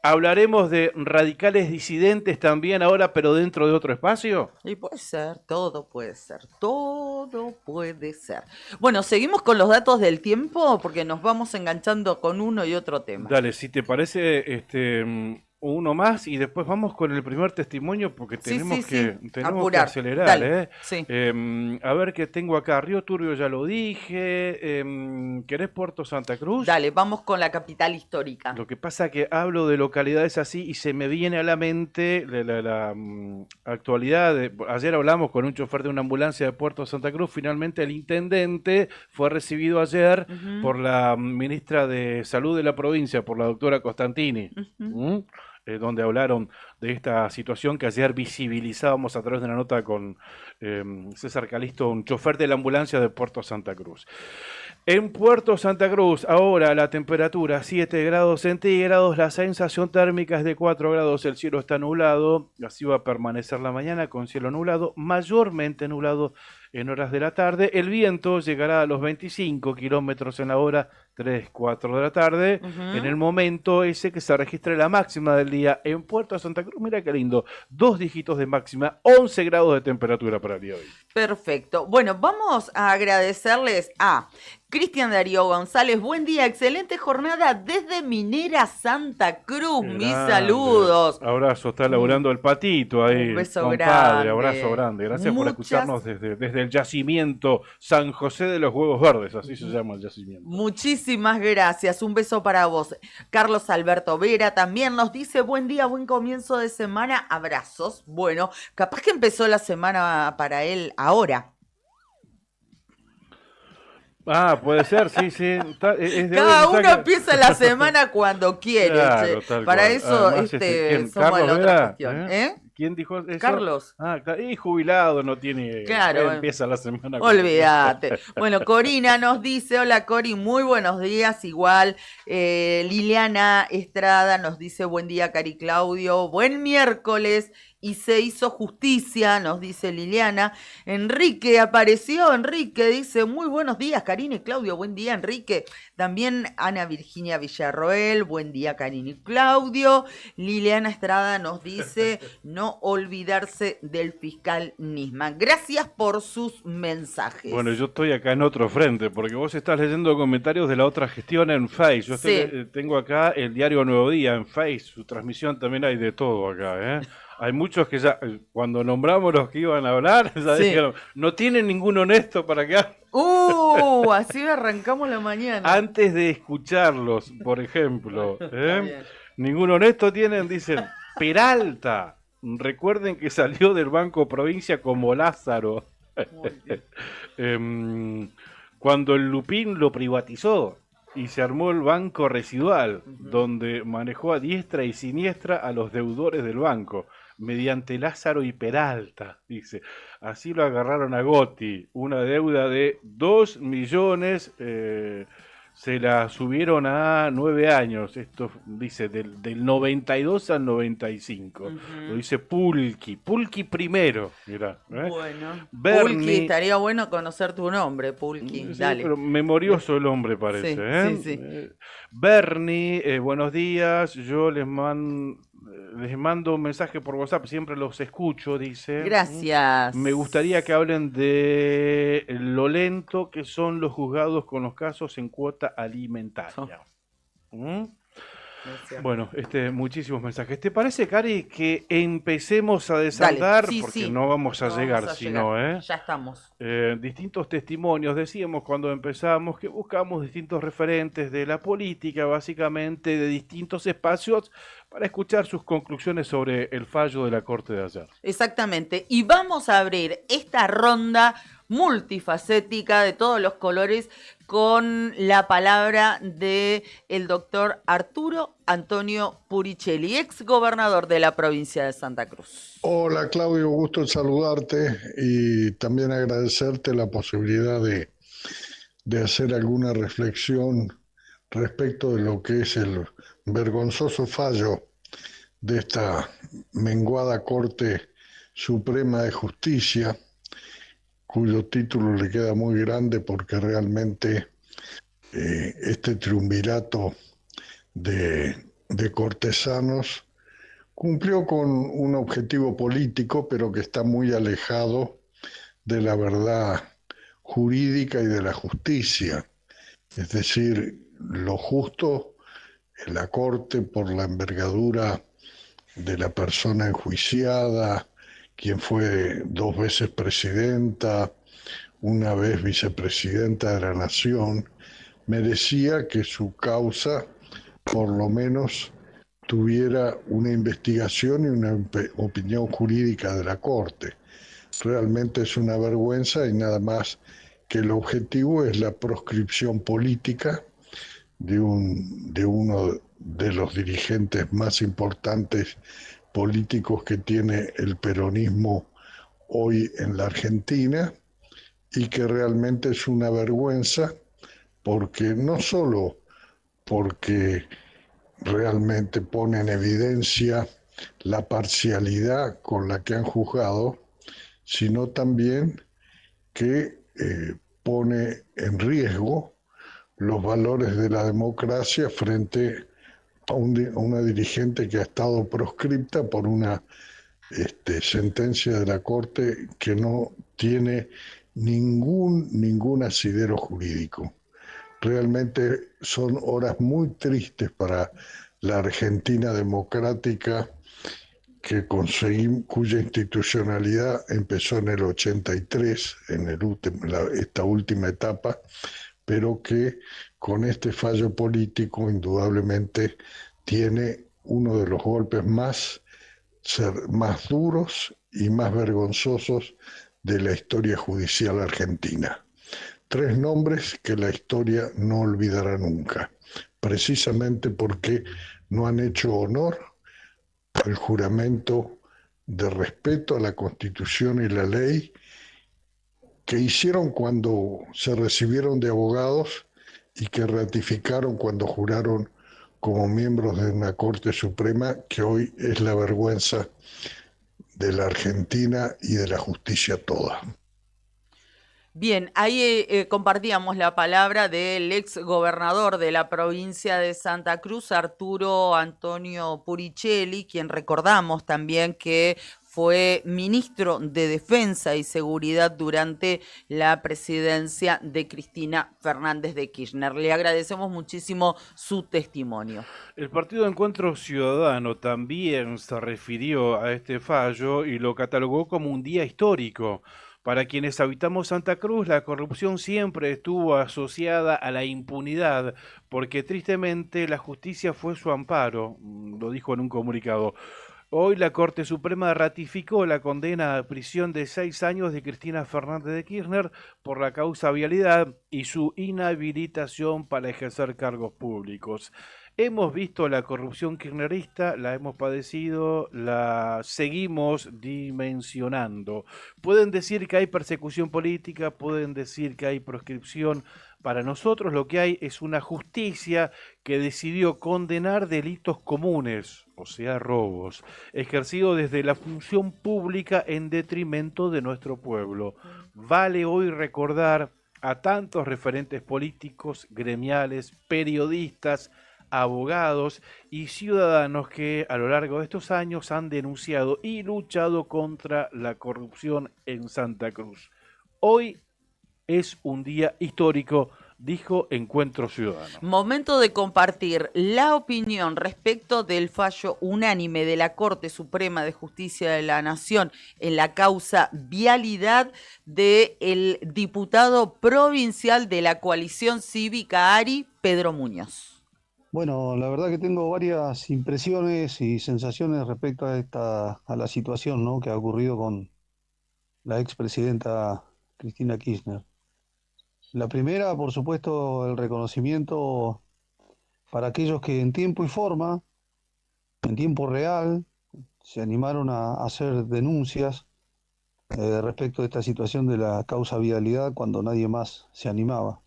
¿Hablaremos de radicales disidentes también ahora, pero dentro de otro espacio? Y puede ser, todo puede ser, todo puede ser. Bueno, seguimos con los datos del tiempo porque nos vamos enganchando con uno y otro tema. Dale, si te parece, uno más y después vamos con el primer testimonio porque tenemos que acelerar. Dale, sí. A ver qué tengo acá. Río Turbio ya lo dije. ¿Querés Puerto Santa Cruz? Dale, vamos con la capital histórica. Lo que pasa que hablo de localidades así y se me viene a la mente la actualidad. Ayer hablamos con un chofer de una ambulancia de Puerto Santa Cruz. Finalmente el intendente fue recibido ayer por la ministra de Salud de la provincia, por la doctora Costantini. Donde hablaron de esta situación que ayer visibilizábamos a través de una nota con César Calisto, un chofer de la ambulancia de Puerto Santa Cruz. En Puerto Santa Cruz, ahora la temperatura 7 grados centígrados, la sensación térmica es de 4 grados, el cielo está nublado, así va a permanecer la mañana con cielo nublado, mayormente nublado en horas de la tarde. El viento llegará a los 25 kilómetros en la hora, 3, 4 de la tarde, en el momento ese que se registre la máxima del día en Puerto Santa Cruz. Mira qué lindo, 2 dígitos de máxima, 11 grados de temperatura para el día de hoy. Perfecto. Bueno, vamos a agradecerles a Cristian Darío González. Buen día, excelente jornada desde Minera Santa Cruz. Mis saludos. Abrazo, está laburando el patito ahí. Un beso compadre, grande. Abrazo grande. Gracias por escucharnos desde el yacimiento San José de los Huevos Verdes, así se llama el yacimiento. Muchísimas gracias. Un beso para vos. Carlos Alberto Vera también nos dice buen día, buen comienzo de semana. Abrazos. Bueno, capaz que empezó la semana para él ahora. Ah, puede ser, sí. Cada uno empieza la semana cuando quiere. Claro, para cual. eso Además, somos Carlos de la otra Vera, cuestión. ¿Quién dijo eso? Carlos. Ah, y jubilado, no tiene... Claro. Empieza la semana. Olvídate. Bueno, Corina nos dice, hola Cori, muy buenos días, igual. Liliana Estrada nos dice, buen día Cari Claudio, buen miércoles. Y se hizo justicia, nos dice Liliana. Enrique apareció, Enrique dice, muy buenos días, Karina y Claudio, buen día, Enrique. También Ana Virginia Villarroel, buen día, Karina y Claudio. Liliana Estrada nos dice, no olvidarse del fiscal Nisman. Gracias por sus mensajes. Bueno, yo estoy acá en otro frente, porque vos estás leyendo comentarios de la otra gestión en Face. Yo tengo acá el diario Nuevo Día en Face, su transmisión también hay de todo acá, Hay muchos que ya, cuando nombramos los que iban a hablar, ya dijeron, no tienen ningún honesto para acá. Así arrancamos la mañana. Antes de escucharlos, por ejemplo, ningún honesto tienen, dicen, Peralta. Recuerden que salió del Banco Provincia como Lázaro. Cuando el Lupín lo privatizó y se armó el banco residual, donde manejó a diestra y siniestra a los deudores del banco, mediante Lázaro y Peralta, dice. Así lo agarraron a Gotti, una deuda de 2 millones, se la subieron a 9 años, esto dice del 92 al 95, lo dice Pulqui primero, mirá. Bueno, Bernie, Pulqui, estaría bueno conocer tu nombre, Pulqui, dale. Pero memorioso el hombre parece, Sí. Bernie, buenos días, yo les mando un mensaje por WhatsApp, siempre los escucho, dice. Gracias. Me gustaría que hablen de lo lento que son los juzgados con los casos en cuota alimentaria. Es cierto. Bueno, muchísimos mensajes. ¿Te parece, Cari, que empecemos a desandar? Dale, sí, Porque sí. no vamos a No llegar, vamos a si llegar. no, ¿eh? Ya estamos. Distintos testimonios. Decíamos cuando empezamos que buscamos distintos referentes de la política, básicamente de distintos espacios, para escuchar sus conclusiones sobre el fallo de la Corte de ayer. Exactamente. Y vamos a abrir esta ronda multifacética de todos los colores con la palabra de el doctor Arturo Antonio Puricelli, ex gobernador de la provincia de Santa Cruz. Hola Claudio, gusto en saludarte y también agradecerte la posibilidad de hacer alguna reflexión respecto de lo que es el vergonzoso fallo de esta menguada Corte Suprema de Justicia, cuyo título le queda muy grande porque realmente este triunvirato de cortesanos cumplió con un objetivo político, pero que está muy alejado de la verdad jurídica y de la justicia. Es decir, lo justo en la Corte, por la envergadura de la persona enjuiciada, quien fue 2 veces presidenta, una vez vicepresidenta de la Nación, merecía que su causa por lo menos tuviera una investigación y una opinión jurídica de la Corte. Realmente es una vergüenza y nada más que el objetivo es la proscripción política de uno de los dirigentes más importantes políticos que tiene el peronismo hoy en la Argentina, y que realmente es una vergüenza porque no solo porque realmente pone en evidencia la parcialidad con la que han juzgado, sino también que pone en riesgo los valores de la democracia frente a una dirigente que ha estado proscripta por una sentencia de la Corte que no tiene ningún asidero jurídico. Realmente son horas muy tristes para la Argentina democrática cuya institucionalidad empezó en el 83, esta última etapa, pero que con este fallo político indudablemente tiene uno de los golpes más duros y más vergonzosos de la historia judicial argentina. 3 nombres que la historia no olvidará nunca, precisamente porque no han hecho honor al juramento de respeto a la Constitución y la ley que hicieron cuando se recibieron de abogados y que ratificaron cuando juraron como miembros de una Corte Suprema que hoy es la vergüenza de la Argentina y de la justicia toda. Bien, ahí compartíamos la palabra del ex gobernador de la provincia de Santa Cruz, Arturo Antonio Puricelli, quien recordamos también que fue ministro de Defensa y Seguridad durante la presidencia de Cristina Fernández de Kirchner. Le agradecemos muchísimo su testimonio. El Partido Encuentro Ciudadano también se refirió a este fallo y lo catalogó como un día histórico. Para quienes habitamos Santa Cruz, la corrupción siempre estuvo asociada a la impunidad, porque tristemente la justicia fue su amparo, lo dijo en un comunicado. Hoy la Corte Suprema ratificó la condena a prisión de 6 años de Cristina Fernández de Kirchner por la causa vialidad y su inhabilitación para ejercer cargos públicos. Hemos visto la corrupción kirchnerista, la hemos padecido, la seguimos dimensionando. Pueden decir que hay persecución política, pueden decir que hay proscripción. Para nosotros lo que hay es una justicia que decidió condenar delitos comunes, o sea, robos, ejercidos desde la función pública en detrimento de nuestro pueblo. Vale hoy recordar a tantos referentes políticos, gremiales, periodistas, abogados y ciudadanos que a lo largo de estos años han denunciado y luchado contra la corrupción en Santa Cruz. Hoy es un día histórico dijo Encuentro Ciudadano. Momento de compartir la opinión respecto del fallo unánime de la Corte Suprema de Justicia de la Nación en la causa vialidad del diputado provincial de la coalición cívica ARI, Pedro Muñoz. Bueno, la verdad que tengo varias impresiones y sensaciones respecto a la situación, ¿no?, que ha ocurrido con la expresidenta Cristina Kirchner. La primera, por supuesto, el reconocimiento para aquellos que en tiempo y forma, en tiempo real, se animaron a hacer denuncias respecto de esta situación de la causa vialidad cuando nadie más se animaba.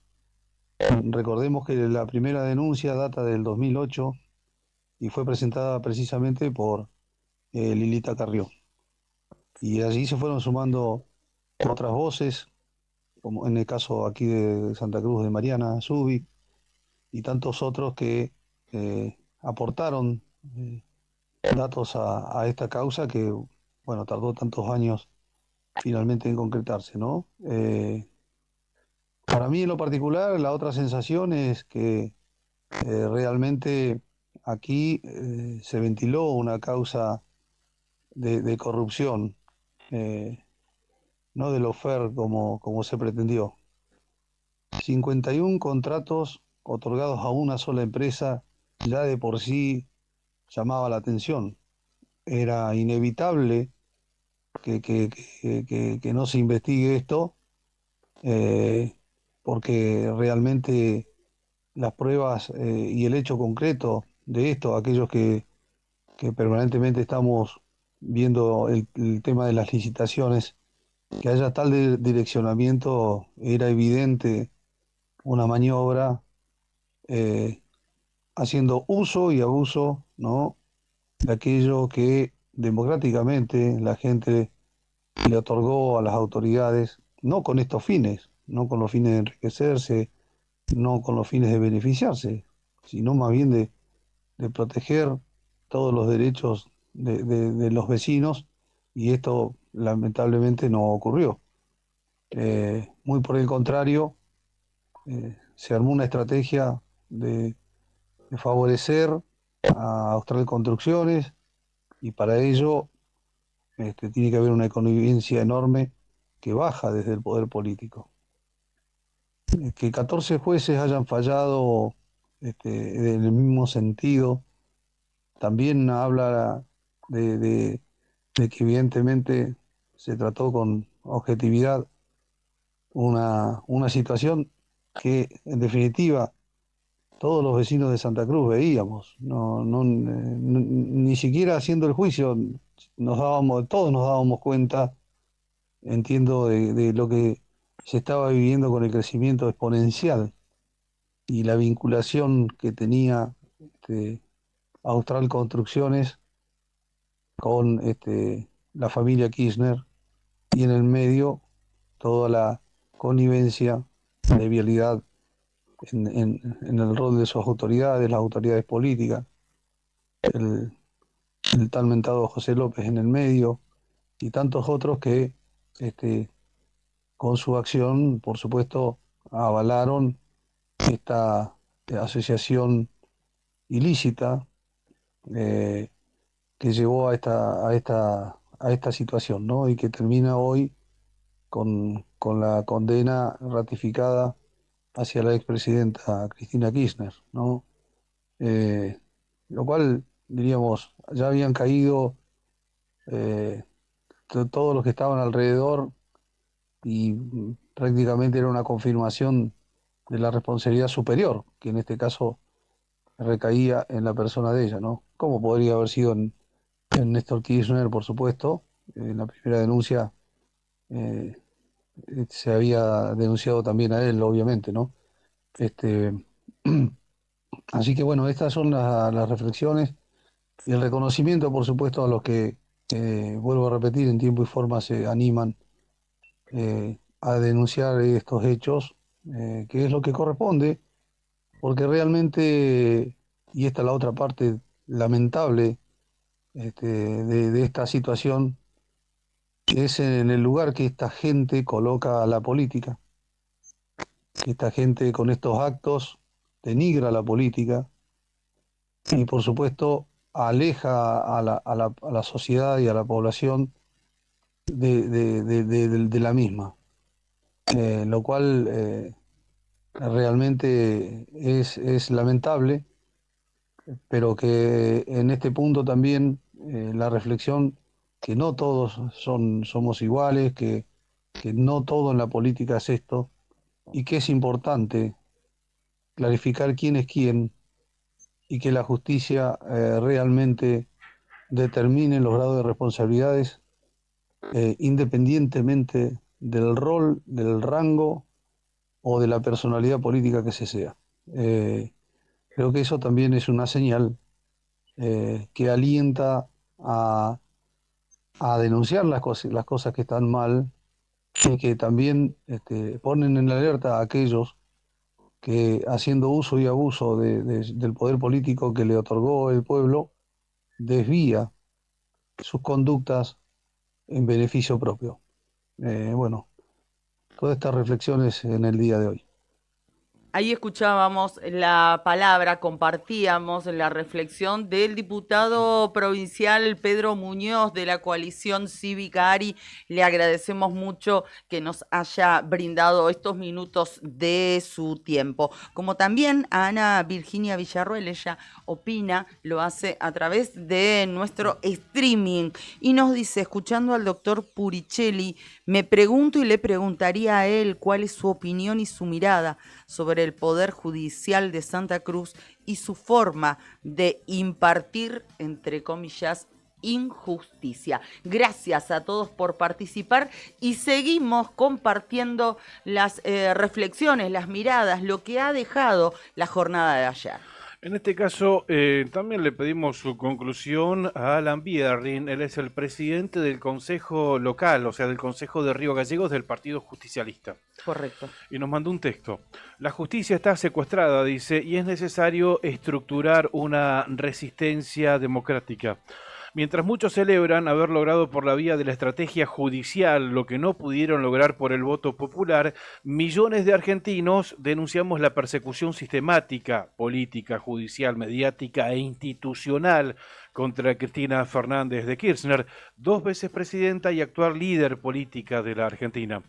Recordemos que la primera denuncia data del 2008 y fue presentada precisamente por Lilita Carrió. Y allí se fueron sumando otras voces, como en el caso aquí de Santa Cruz de Mariana Zubi, y tantos otros que aportaron datos a esta causa que, bueno, tardó tantos años finalmente en concretarse, ¿no? Para mí en lo particular, la otra sensación es que realmente aquí se ventiló una causa de corrupción, no de lawfare como se pretendió. 51 contratos otorgados a una sola empresa ya de por sí llamaba la atención. Era inevitable que no se investigue esto, porque realmente las pruebas y el hecho concreto de esto, aquellos que permanentemente estamos viendo el tema de las licitaciones, que haya tal direccionamiento, era evidente una maniobra haciendo uso y abuso, ¿no?, de aquello que democráticamente la gente le otorgó a las autoridades, no con estos fines, no con los fines de enriquecerse, no con los fines de beneficiarse, sino más bien de proteger todos los derechos de los vecinos, y esto lamentablemente no ocurrió. Muy por el contrario, se armó una estrategia de favorecer a Austral Construcciones, y para ello tiene que haber una connivencia enorme que baja desde el poder político. Que 14 jueces hayan fallado en el mismo sentido también habla de que evidentemente se trató con objetividad una situación que en definitiva todos los vecinos de Santa Cruz veíamos, ni siquiera haciendo el juicio todos nos dábamos cuenta, entiendo, de lo que se estaba viviendo con el crecimiento exponencial y la vinculación que tenía Austral Construcciones con la familia Kirchner, y en el medio toda la connivencia de vialidad en el rol de sus autoridades, las autoridades políticas, el tal mentado José López en el medio, y tantos otros que con su acción, por supuesto, avalaron esta asociación ilícita que llevó a esta situación, ¿no?, y que termina hoy con la condena ratificada hacia la expresidenta Cristina Kirchner, ¿no? Lo cual, diríamos, ya habían caído todos los que estaban alrededor, y prácticamente era una confirmación de la responsabilidad superior, que en este caso recaía en la persona de ella, ¿no? Como podría haber sido en Néstor Kirchner, por supuesto. En la primera denuncia se había denunciado también a él, obviamente, ¿no? Así que bueno, estas son las reflexiones y el reconocimiento, por supuesto, a los que, vuelvo a repetir, en tiempo y forma se animan a denunciar estos hechos, que es lo que corresponde, porque realmente, y esta es la otra parte lamentable de esta situación, es en el lugar que esta gente coloca a la política, Esta gente con estos actos denigra la política y por supuesto aleja a la sociedad y a la población de la misma, lo cual realmente es lamentable, pero que en este punto también la reflexión que no todos somos iguales, que no todo en la política es esto, y que es importante clarificar quién es quién y que la justicia realmente determine los grados de responsabilidades independientemente del rol, del rango o de la personalidad política que se sea. Creo que eso también es una señal que alienta a denunciar las cosas que están mal y que también ponen en alerta a aquellos que, haciendo uso y abuso del poder político que le otorgó el pueblo, desvía sus conductas en beneficio propio. Bueno, todas estas reflexiones en el día de hoy. Ahí escuchábamos la palabra, compartíamos la reflexión del diputado provincial Pedro Muñoz de la coalición cívica ARI. Le agradecemos mucho que nos haya brindado estos minutos de su tiempo. Como también a Ana Virginia Villarroel, ella opina, lo hace a través de nuestro streaming y nos dice, escuchando al doctor Puricelli, me pregunto y le preguntaría a él cuál es su opinión y su mirada sobre el Poder Judicial de Santa Cruz y su forma de impartir, entre comillas, injusticia. Gracias a todos por participar y seguimos compartiendo las reflexiones, las miradas, lo que ha dejado la jornada de ayer. En este caso, también le pedimos su conclusión a Alan Bierrin. Él es el presidente del Consejo Local, o sea, del Consejo de Río Gallegos del Partido Justicialista. Correcto. Y nos mandó un texto. La justicia está secuestrada, dice, y es necesario estructurar una resistencia democrática. Mientras muchos celebran haber logrado por la vía de la estrategia judicial lo que no pudieron lograr por el voto popular, millones de argentinos denunciamos la persecución sistemática, política, judicial, mediática e institucional contra Cristina Fernández de Kirchner, 2 veces presidenta y actual líder política de la Argentina.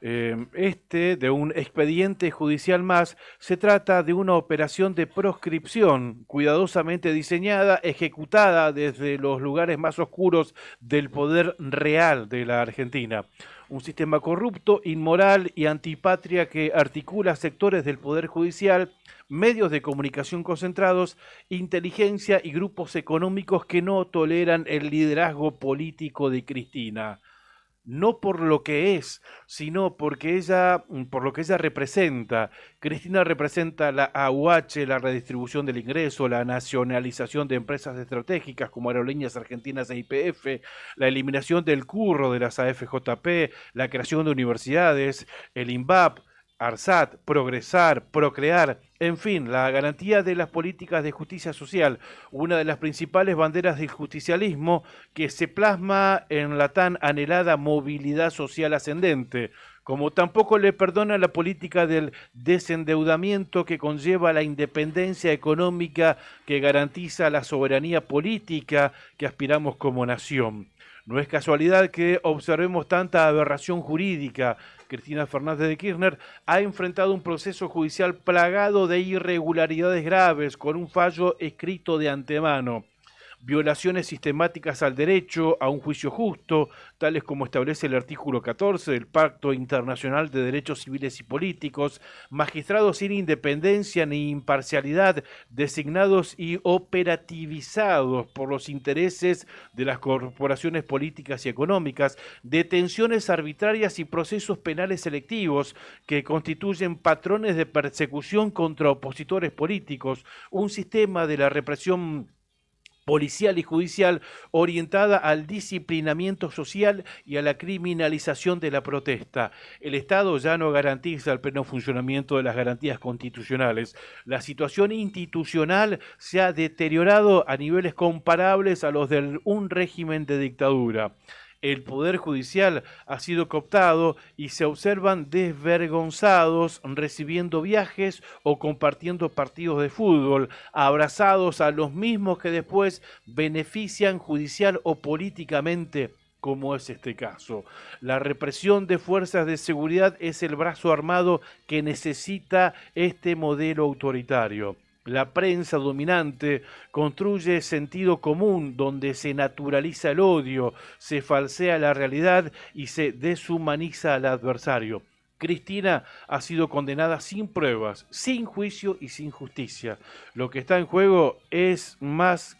De un expediente judicial más, se trata de una operación de proscripción cuidadosamente diseñada, ejecutada desde los lugares más oscuros del poder real de la Argentina. Un sistema corrupto, inmoral y antipatria que articula sectores del poder judicial, medios de comunicación concentrados, inteligencia y grupos económicos que no toleran el liderazgo político de Cristina. No por lo que es, sino por lo que ella representa. Cristina representa la AUH, la redistribución del ingreso, la nacionalización de empresas estratégicas como Aerolíneas Argentinas e YPF, la eliminación del curro de las AFJP, la creación de universidades, el INVAP, ARSAT, Progresar, Procrear, en fin, la garantía de las políticas de justicia social, una de las principales banderas del justicialismo que se plasma en la tan anhelada movilidad social ascendente, como tampoco le perdona la política del desendeudamiento que conlleva la independencia económica que garantiza la soberanía política que aspiramos como nación. No es casualidad que observemos tanta aberración jurídica. Cristina Fernández de Kirchner ha enfrentado un proceso judicial plagado de irregularidades graves, con un fallo escrito de antemano. Violaciones sistemáticas al derecho a un juicio justo, tales como establece el artículo 14 del Pacto Internacional de Derechos Civiles y Políticos, magistrados sin independencia ni imparcialidad, designados y operativizados por los intereses de las corporaciones políticas y económicas, detenciones arbitrarias y procesos penales selectivos que constituyen patrones de persecución contra opositores políticos, un sistema de la represión policial y judicial orientada al disciplinamiento social y a la criminalización de la protesta. El Estado ya no garantiza el pleno funcionamiento de las garantías constitucionales. La situación institucional se ha deteriorado a niveles comparables a los de un régimen de dictadura. El Poder Judicial ha sido cooptado y se observan desvergonzados recibiendo viajes o compartiendo partidos de fútbol, abrazados a los mismos que después benefician judicial o políticamente, como es este caso. La represión de fuerzas de seguridad es el brazo armado que necesita este modelo autoritario. La prensa dominante construye sentido común donde se naturaliza el odio, se falsea la realidad y se deshumaniza al adversario. Cristina ha sido condenada sin pruebas, sin juicio y sin justicia. Lo que está en juego es más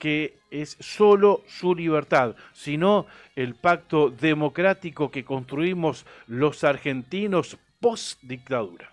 que es solo su libertad, sino el pacto democrático que construimos los argentinos post-dictadura.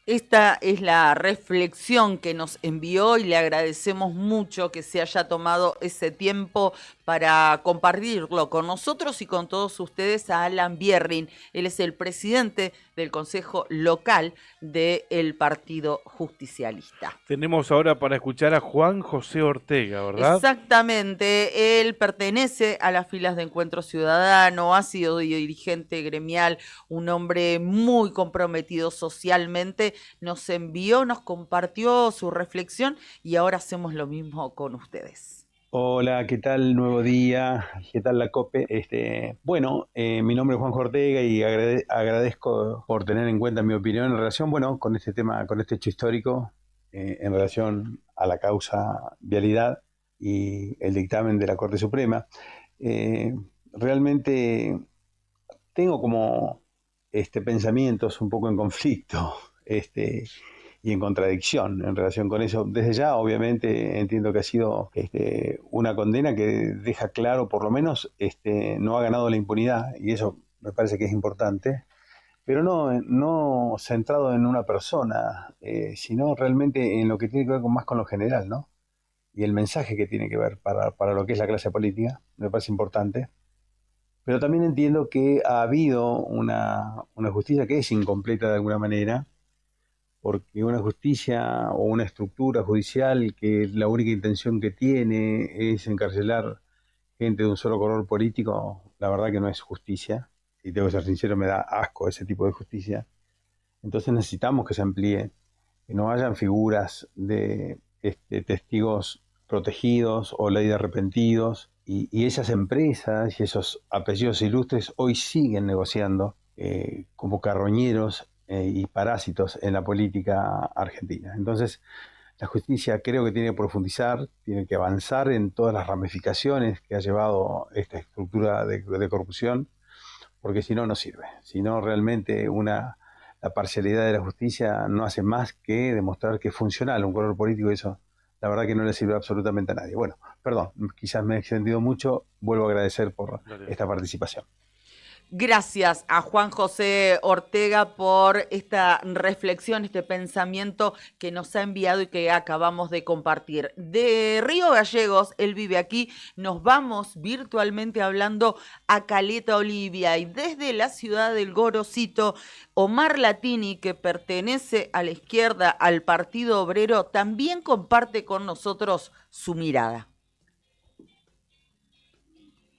Esta es la reflexión que nos envió y le agradecemos mucho que se haya tomado ese tiempo para compartirlo con nosotros y con todos ustedes a Alan Bierrin. Él es el presidente del Consejo Local del Partido Justicialista. Tenemos ahora para escuchar a Juan José Ortega, ¿verdad? Exactamente, él pertenece a las filas de Encuentro Ciudadano, ha sido dirigente gremial, un hombre muy comprometido socialmente, nos envió, nos compartió su reflexión y ahora hacemos lo mismo con ustedes. Hola, ¿qué tal? Nuevo día, ¿qué tal la COPE? Bueno, mi nombre es Juan Ortega y agradezco por tener en cuenta mi opinión en relación, con este tema, con este hecho histórico, en relación a la causa vialidad y el dictamen de la Corte Suprema. Realmente tengo como pensamientos un poco en conflicto, y en contradicción en relación con eso. Desde ya, obviamente, entiendo que ha sido una condena que deja claro, por lo menos, no ha ganado la impunidad, y eso me parece que es importante, pero no centrado en una persona, sino realmente en lo que tiene que ver más con lo general, ¿no? Y el mensaje que tiene que ver para lo que es la clase política, me parece importante. Pero también entiendo que ha habido una justicia que es incompleta de alguna manera, porque una justicia o una estructura judicial que la única intención que tiene es encarcelar gente de un solo color político, la verdad que no es justicia, y tengo que ser sincero, me da asco ese tipo de justicia. Entonces necesitamos que se amplíe, que no hayan figuras de testigos protegidos o ley de arrepentidos, y esas empresas y esos apellidos ilustres hoy siguen negociando como carroñeros y parásitos en la política argentina. Entonces, la justicia creo que tiene que profundizar, tiene que avanzar en todas las ramificaciones que ha llevado esta estructura de corrupción, porque si no, no sirve. Si no, realmente la parcialidad de la justicia no hace más que demostrar que es funcional un color político, y eso la verdad que no le sirve absolutamente a nadie. Bueno, perdón, quizás me he extendido mucho, vuelvo a agradecer por esta participación. Gracias a Juan José Ortega por esta reflexión, este pensamiento que nos ha enviado y que acabamos de compartir. De Río Gallegos, él vive aquí, nos vamos virtualmente hablando a Caleta Olivia, y desde la ciudad del Gorosito, Omar Latini, que pertenece a la izquierda, al Partido Obrero, también comparte con nosotros su mirada.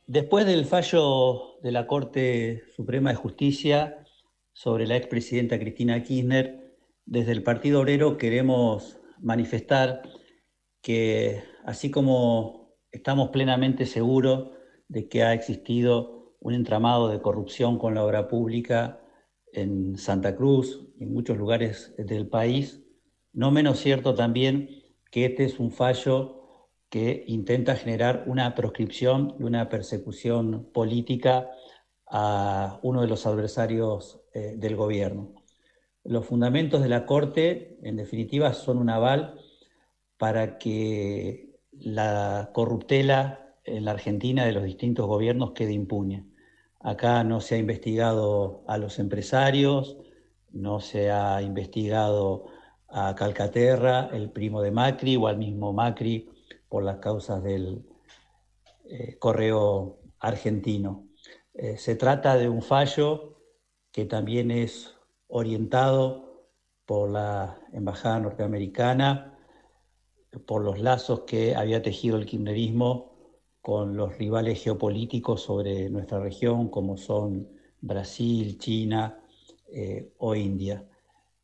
Después del fallo de la Corte Suprema de Justicia sobre la expresidenta Cristina Kirchner, desde el Partido Obrero queremos manifestar que, así como estamos plenamente seguros de que ha existido un entramado de corrupción con la obra pública en Santa Cruz y en muchos lugares del país, no menos cierto también que este es un fallo que intenta generar una proscripción y una persecución política a uno de los adversarios del gobierno. Los fundamentos de la Corte, en definitiva, son un aval para que la corruptela en la Argentina de los distintos gobiernos quede impune. Acá no se ha investigado a los empresarios, no se ha investigado a Calcaterra, el primo de Macri, o al mismo Macri, por las causas del correo argentino. Se trata de un fallo que también es orientado por la Embajada norteamericana, por los lazos que había tejido el kirchnerismo con los rivales geopolíticos sobre nuestra región, como son Brasil, China o India.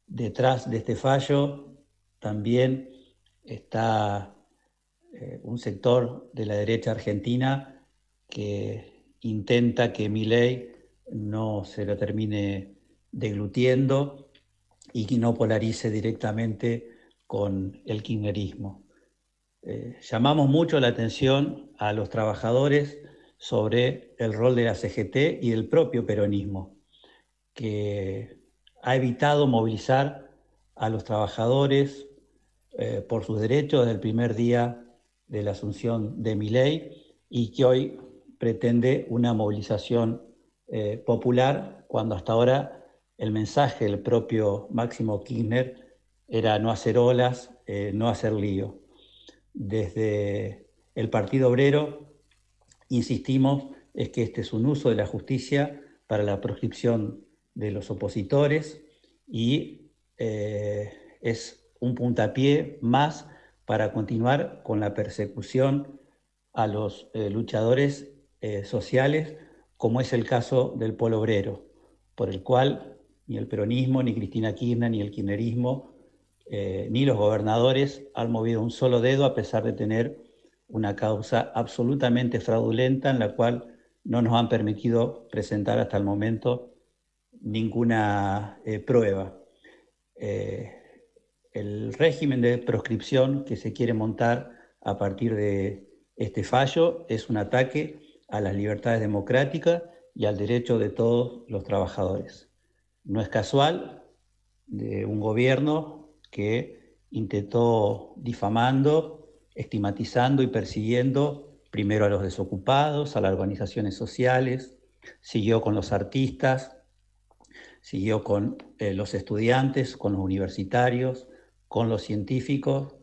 Detrás de este fallo también está un sector de la derecha argentina que intenta que Milei no se lo termine deglutiendo y que no polarice directamente con el kirchnerismo. Llamamos mucho la atención a los trabajadores sobre el rol de la CGT y del propio peronismo, que ha evitado movilizar a los trabajadores por sus derechos desde el primer día de la asunción de Milei y que hoy pretende una movilización popular, cuando hasta ahora el mensaje del propio Máximo Kirchner era no hacer olas, no hacer lío. Desde el Partido Obrero insistimos es que este es un uso de la justicia para la proscripción de los opositores y es un puntapié más para continuar con la persecución a los luchadores sociales, como es el caso del Polo Obrero, por el cual ni el peronismo, ni Cristina Kirchner, ni el kirchnerismo, ni los gobernadores han movido un solo dedo, a pesar de tener una causa absolutamente fraudulenta en la cual no nos han permitido presentar hasta el momento ninguna prueba. El régimen de proscripción que se quiere montar a partir de este fallo es un ataque a las libertades democráticas y al derecho de todos los trabajadores. No es casual de un gobierno que intentó difamando, estigmatizando y persiguiendo primero a los desocupados, a las organizaciones sociales, siguió con los artistas, siguió con los estudiantes, con los universitarios, con los científicos.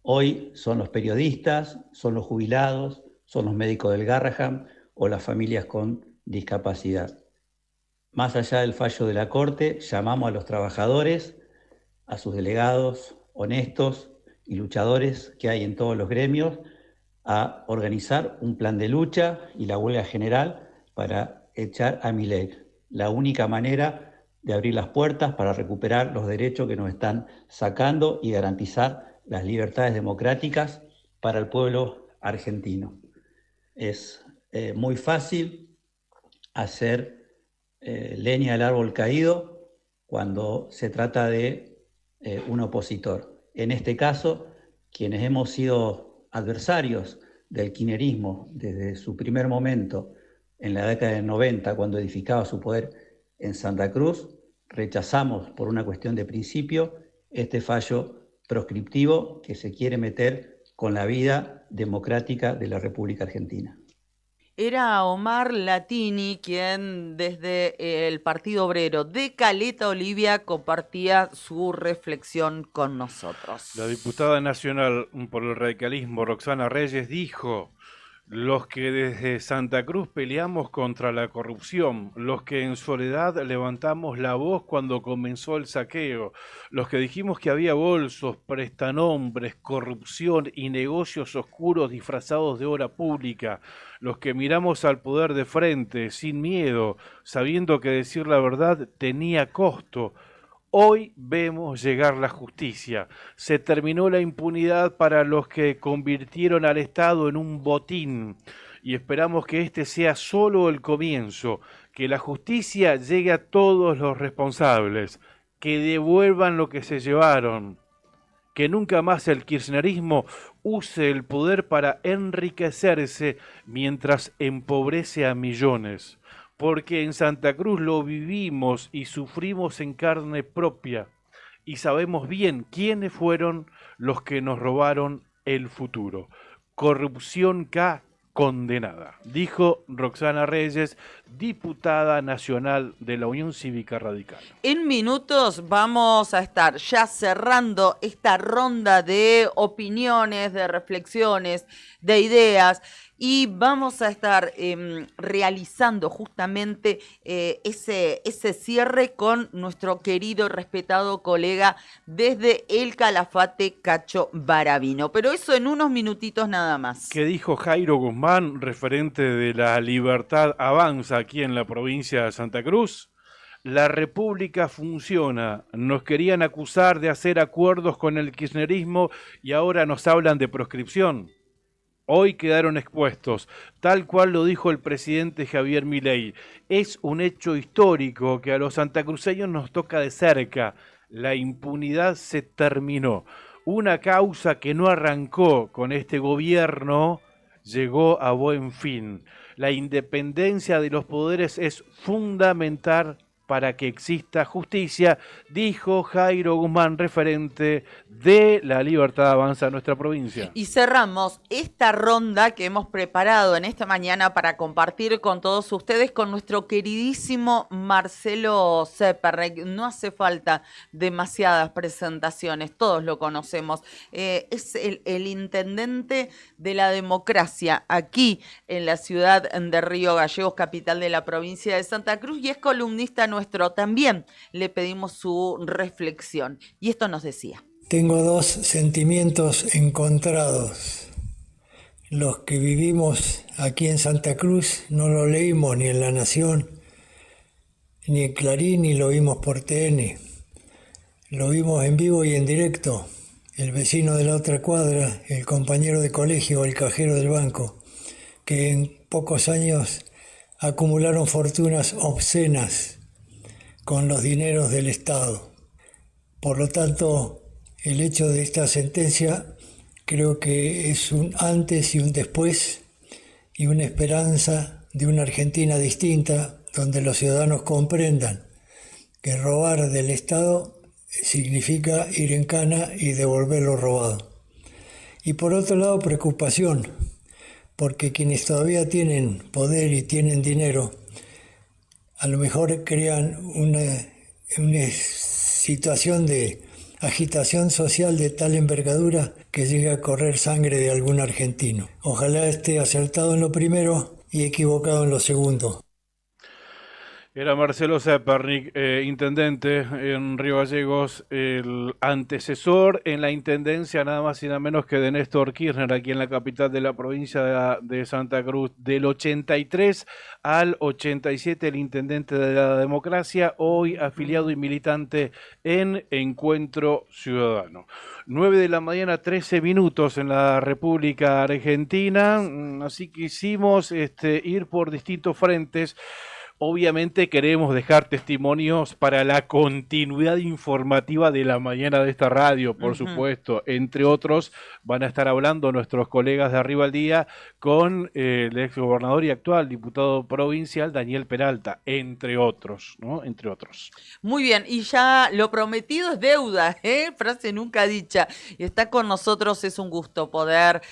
Hoy son los periodistas, son los jubilados, son los médicos del Garrahan o las familias con discapacidad. Más allá del fallo de la Corte, llamamos a los trabajadores, a sus delegados honestos y luchadores que hay en todos los gremios, a organizar un plan de lucha y la huelga general para echar a Milei. La única manera de abrir las puertas para recuperar los derechos que nos están sacando y garantizar las libertades democráticas para el pueblo argentino. Es muy fácil hacer leña del árbol caído cuando se trata de un opositor. En este caso, quienes hemos sido adversarios del kirchnerismo desde su primer momento en la década del 90, cuando edificaba su poder en Santa Cruz, rechazamos por una cuestión de principio este fallo proscriptivo que se quiere meter con la vida democrática de la República Argentina. Era Omar Latini quien desde el Partido Obrero de Caleta Olivia compartía su reflexión con nosotros. La diputada nacional por el radicalismo, Roxana Reyes, dijo: los que desde Santa Cruz peleamos contra la corrupción, los que en soledad levantamos la voz cuando comenzó el saqueo, los que dijimos que había bolsos, prestanombres, corrupción y negocios oscuros disfrazados de obra pública, los que miramos al poder de frente, sin miedo, sabiendo que decir la verdad tenía costo. Hoy vemos llegar la justicia. Se terminó la impunidad para los que convirtieron al Estado en un botín. Y esperamos que este sea solo el comienzo, que la justicia llegue a todos los responsables, que devuelvan lo que se llevaron, que nunca más el kirchnerismo use el poder para enriquecerse mientras empobrece a millones. Porque en Santa Cruz lo vivimos y sufrimos en carne propia y sabemos bien quiénes fueron los que nos robaron el futuro. Corrupción K condenada, dijo Roxana Reyes, diputada nacional de la Unión Cívica Radical. En minutos vamos a estar ya cerrando esta ronda de opiniones, de reflexiones, de ideas y vamos a estar realizando justamente ese cierre con nuestro querido y respetado colega desde el Calafate, Cacho Baravino. Pero eso en unos minutitos nada más. ¿Qué dijo Jairo Guzmán, referente de la Libertad Avanza aquí en la provincia de Santa Cruz? La República funciona. Nos querían acusar de hacer acuerdos con el kirchnerismo y ahora nos hablan de proscripción. Hoy quedaron expuestos, tal cual lo dijo el presidente Javier Milei. Es un hecho histórico que a los santacruceños nos toca de cerca. La impunidad se terminó. Una causa que no arrancó con este gobierno llegó a buen fin. La independencia de los poderes es fundamental para que exista justicia, dijo Jairo Guzmán, referente de la Libertad Avanza en nuestra provincia. Y cerramos esta ronda que hemos preparado en esta mañana para compartir con todos ustedes con nuestro queridísimo Marcelo Zeperrek. No hace falta demasiadas presentaciones, todos lo conocemos. Es el intendente de la democracia aquí en la ciudad de Río Gallegos, capital de la provincia de Santa Cruz, y es columnista nuestro. También le pedimos su reflexión y esto nos decía. Tengo dos sentimientos encontrados. Los que vivimos aquí en Santa Cruz no lo leímos ni en La Nación, ni en Clarín, ni lo vimos por TN. Lo vimos en vivo y en directo. El vecino de la otra cuadra, el compañero de colegio, el cajero del banco, que en pocos años acumularon fortunas obscenas con los dineros del Estado. Por lo tanto, el hecho de esta sentencia creo que es un antes y un después y una esperanza de una Argentina distinta, donde los ciudadanos comprendan que robar del Estado significa ir en cana y devolver lo robado. Y por otro lado, preocupación, porque quienes todavía tienen poder y tienen dinero, a lo mejor crean una situación de agitación social de tal envergadura que llegue a correr sangre de algún argentino. Ojalá esté acertado en lo primero y equivocado en lo segundo. Era Marcelo Zeperrek, intendente en Río Gallegos, el antecesor en la intendencia nada más y nada menos que de Néstor Kirchner, aquí en la capital de la provincia de Santa Cruz. Del 83 al 87, el intendente de la democracia, hoy afiliado y militante en Encuentro Ciudadano. 9 de la mañana, 13 minutos en la República Argentina, así que quisimos ir por distintos frentes. Obviamente queremos dejar testimonios para la continuidad informativa de la mañana de esta radio, por supuesto. Entre otros, van a estar hablando nuestros colegas de Arriba al Día con el exgobernador y actual diputado provincial Daniel Peralta, entre otros, ¿no? Entre otros. Muy bien, y ya lo prometido es deuda, frase nunca dicha. Y está con nosotros, es un gusto poder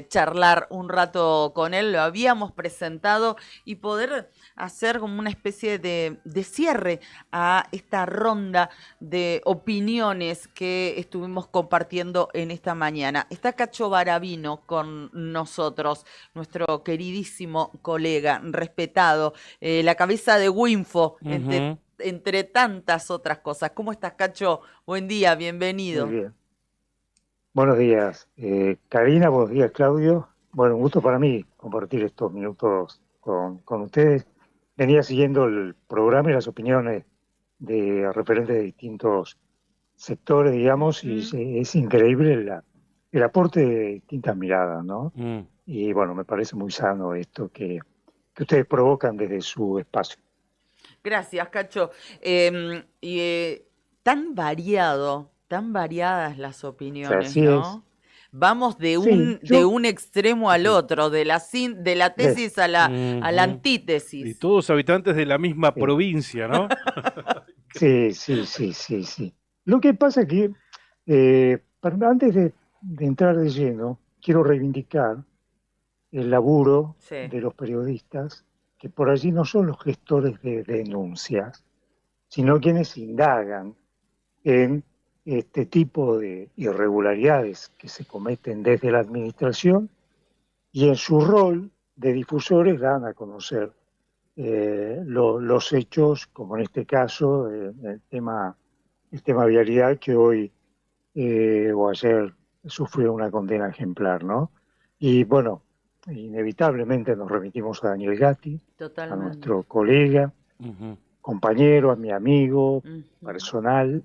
charlar un rato con él. Lo habíamos presentado y poder hacer como una especie de cierre a esta ronda de opiniones que estuvimos compartiendo en esta mañana. Está Cacho Baravino con nosotros, nuestro queridísimo colega, respetado, la cabeza de Winfo, entre tantas otras cosas. ¿Cómo estás, Cacho? Buen día, bienvenido. Muy bien. Buenos días, Karina, buenos días, Claudio. Bueno, un gusto para mí compartir estos minutos con ustedes. Venía siguiendo el programa y las opiniones de referentes de distintos sectores, digamos, y es increíble el aporte de distintas miradas, ¿no? Y bueno, me parece muy sano esto que ustedes provocan desde su espacio. Gracias, Cacho. Tan variadas las opiniones, Así ¿no? es. Vamos de un extremo al otro, de la tesis a la antítesis. Y todos habitantes de la misma provincia, ¿no? Sí. Lo que pasa es que, antes de entrar de lleno, quiero reivindicar el laburo de los periodistas, que por allí no son los gestores de denuncias, sino quienes indagan en este tipo de irregularidades que se cometen desde la administración y en su rol de difusores dan a conocer los hechos, como en este caso el tema vialidad, que hoy o ayer sufrió una condena ejemplar, ¿no? Y bueno, inevitablemente nos remitimos a Daniel Gatti, a nuestro colega, compañero, a mi amigo personal,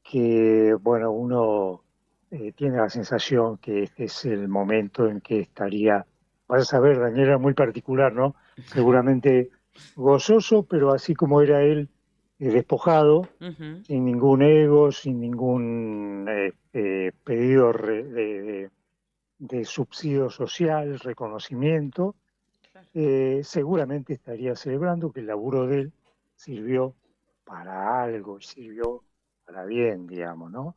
que bueno, uno tiene la sensación que este es el momento en que estaría, vas a saber, Daniel era muy particular, ¿no? Seguramente gozoso, pero así como era él, despojado, sin ningún ego, sin ningún pedido de subsidio social, reconocimiento, seguramente estaría celebrando que el laburo de él sirvió para algo y sirvió para bien, digamos, ¿no?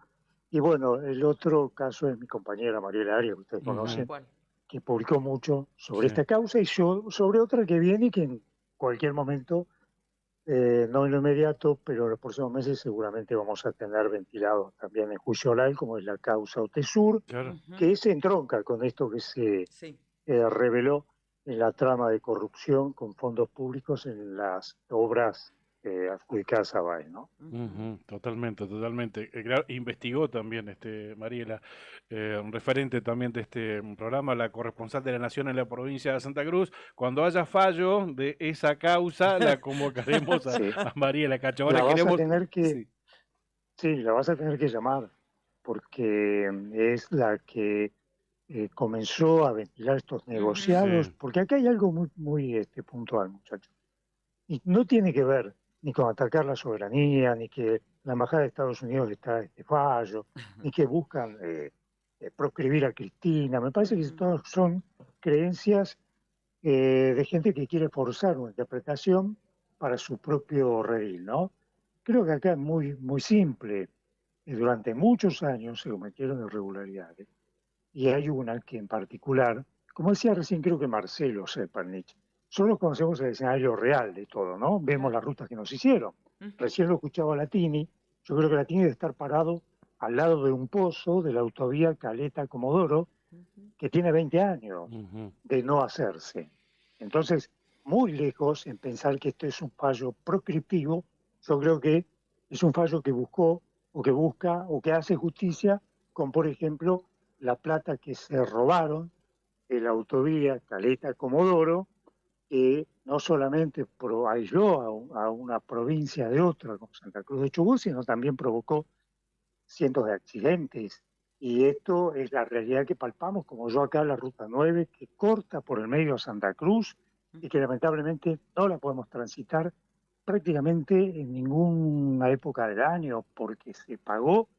Y bueno, el otro caso es mi compañera Mariela Arias, que ustedes conocen, que publicó mucho sobre esta causa y yo sobre otra que viene y que en cualquier momento, no en lo inmediato, pero en los próximos meses seguramente vamos a tener ventilado también en juicio oral, como es la causa Otesur, que se entronca con esto que se reveló en la trama de corrupción con fondos públicos en las obras adjudicadas a BAE, ¿no? Totalmente. Claro, investigó también Mariela, un referente también de este programa, la corresponsal de la Nación en la provincia de Santa Cruz. Cuando haya fallo de esa causa, la convocaremos a Mariela Cacho. Ahora la vas queremos... a tener que, la vas a tener que llamar, porque es la que comenzó a ventilar estos negociados, porque acá hay algo muy puntual, muchachos. Y no tiene que ver ni con atacar la soberanía, ni que la Embajada de Estados Unidos está a este fallo, ni que buscan proscribir a Cristina. Me parece que todas son creencias de gente que quiere forzar una interpretación para su propio redil, ¿no? Creo que acá es muy simple. Durante muchos años se cometieron irregularidades. Y hay una que en particular, como decía recién, creo que Marcelo Serpanich, solo conocemos el escenario real de todo, ¿no? Vemos las rutas que nos hicieron. Recién lo escuchaba Latini, yo creo que Latini debe estar parado al lado de un pozo de la autovía Caleta-Comodoro, que tiene 20 años de no hacerse. Entonces, muy lejos en pensar que esto es un fallo proscriptivo, yo creo que es un fallo que buscó, o que busca, o que hace justicia con, por ejemplo, la plata que se robaron de la autovía Caleta-Comodoro, que no solamente aisló a una provincia de otra, como Santa Cruz de Chubut, sino también provocó cientos de accidentes. Y esto es la realidad que palpamos, como yo acá, la Ruta 9, que corta por el medio a Santa Cruz y que lamentablemente no la podemos transitar prácticamente en ninguna época del año, porque se pagó,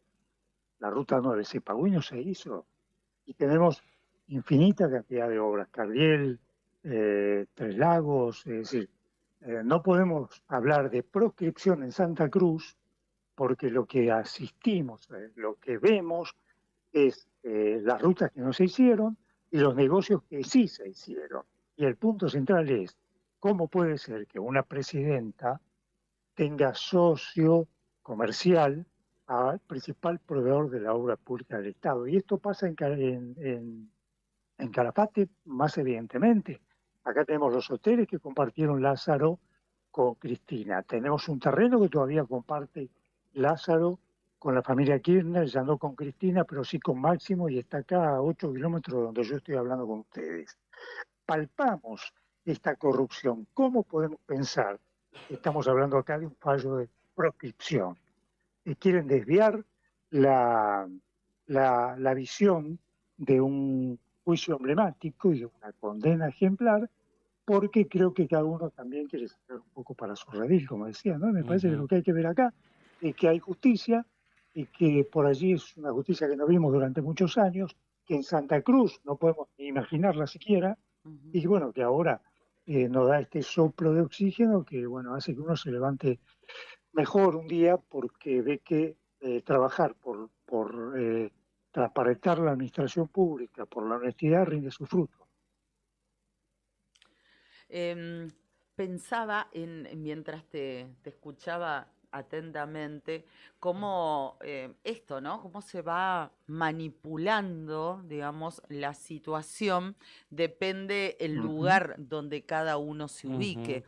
la Ruta 9 se pagó y no se hizo. Y tenemos infinita cantidad de obras, Cabriel, Tres Lagos, es decir, no podemos hablar de proscripción en Santa Cruz porque lo que asistimos, lo que vemos es las rutas que no se hicieron y los negocios que sí se hicieron. Y el punto central es, ¿cómo puede ser que una presidenta tenga socio comercial al principal proveedor de la obra pública del Estado? Y esto pasa en Calafate más evidentemente. Acá tenemos los hoteles que compartieron Lázaro con Cristina. Tenemos un terreno que todavía comparte Lázaro con la familia Kirchner, ya no con Cristina, pero sí con Máximo, y está acá a 8 kilómetros de donde yo estoy hablando con ustedes. Palpamos esta corrupción. ¿Cómo podemos pensar que estamos hablando acá de un fallo de proscripción? Quieren desviar la visión de un juicio emblemático y de una condena ejemplar, porque creo que cada uno también quiere sacar un poco para su redil, como decía, ¿no? Me parece que lo que hay que ver acá es que hay justicia y que por allí es una justicia que no vimos durante muchos años, que en Santa Cruz no podemos ni imaginarla siquiera, y bueno, que ahora nos da este soplo de oxígeno que, bueno, hace que uno se levante mejor un día porque ve que trabajar por transparentar la administración pública, por la honestidad, rinde su fruto. Pensaba mientras te escuchaba, atentamente cómo esto, ¿no? Cómo se va manipulando, digamos, la situación, depende el lugar donde cada uno se ubique.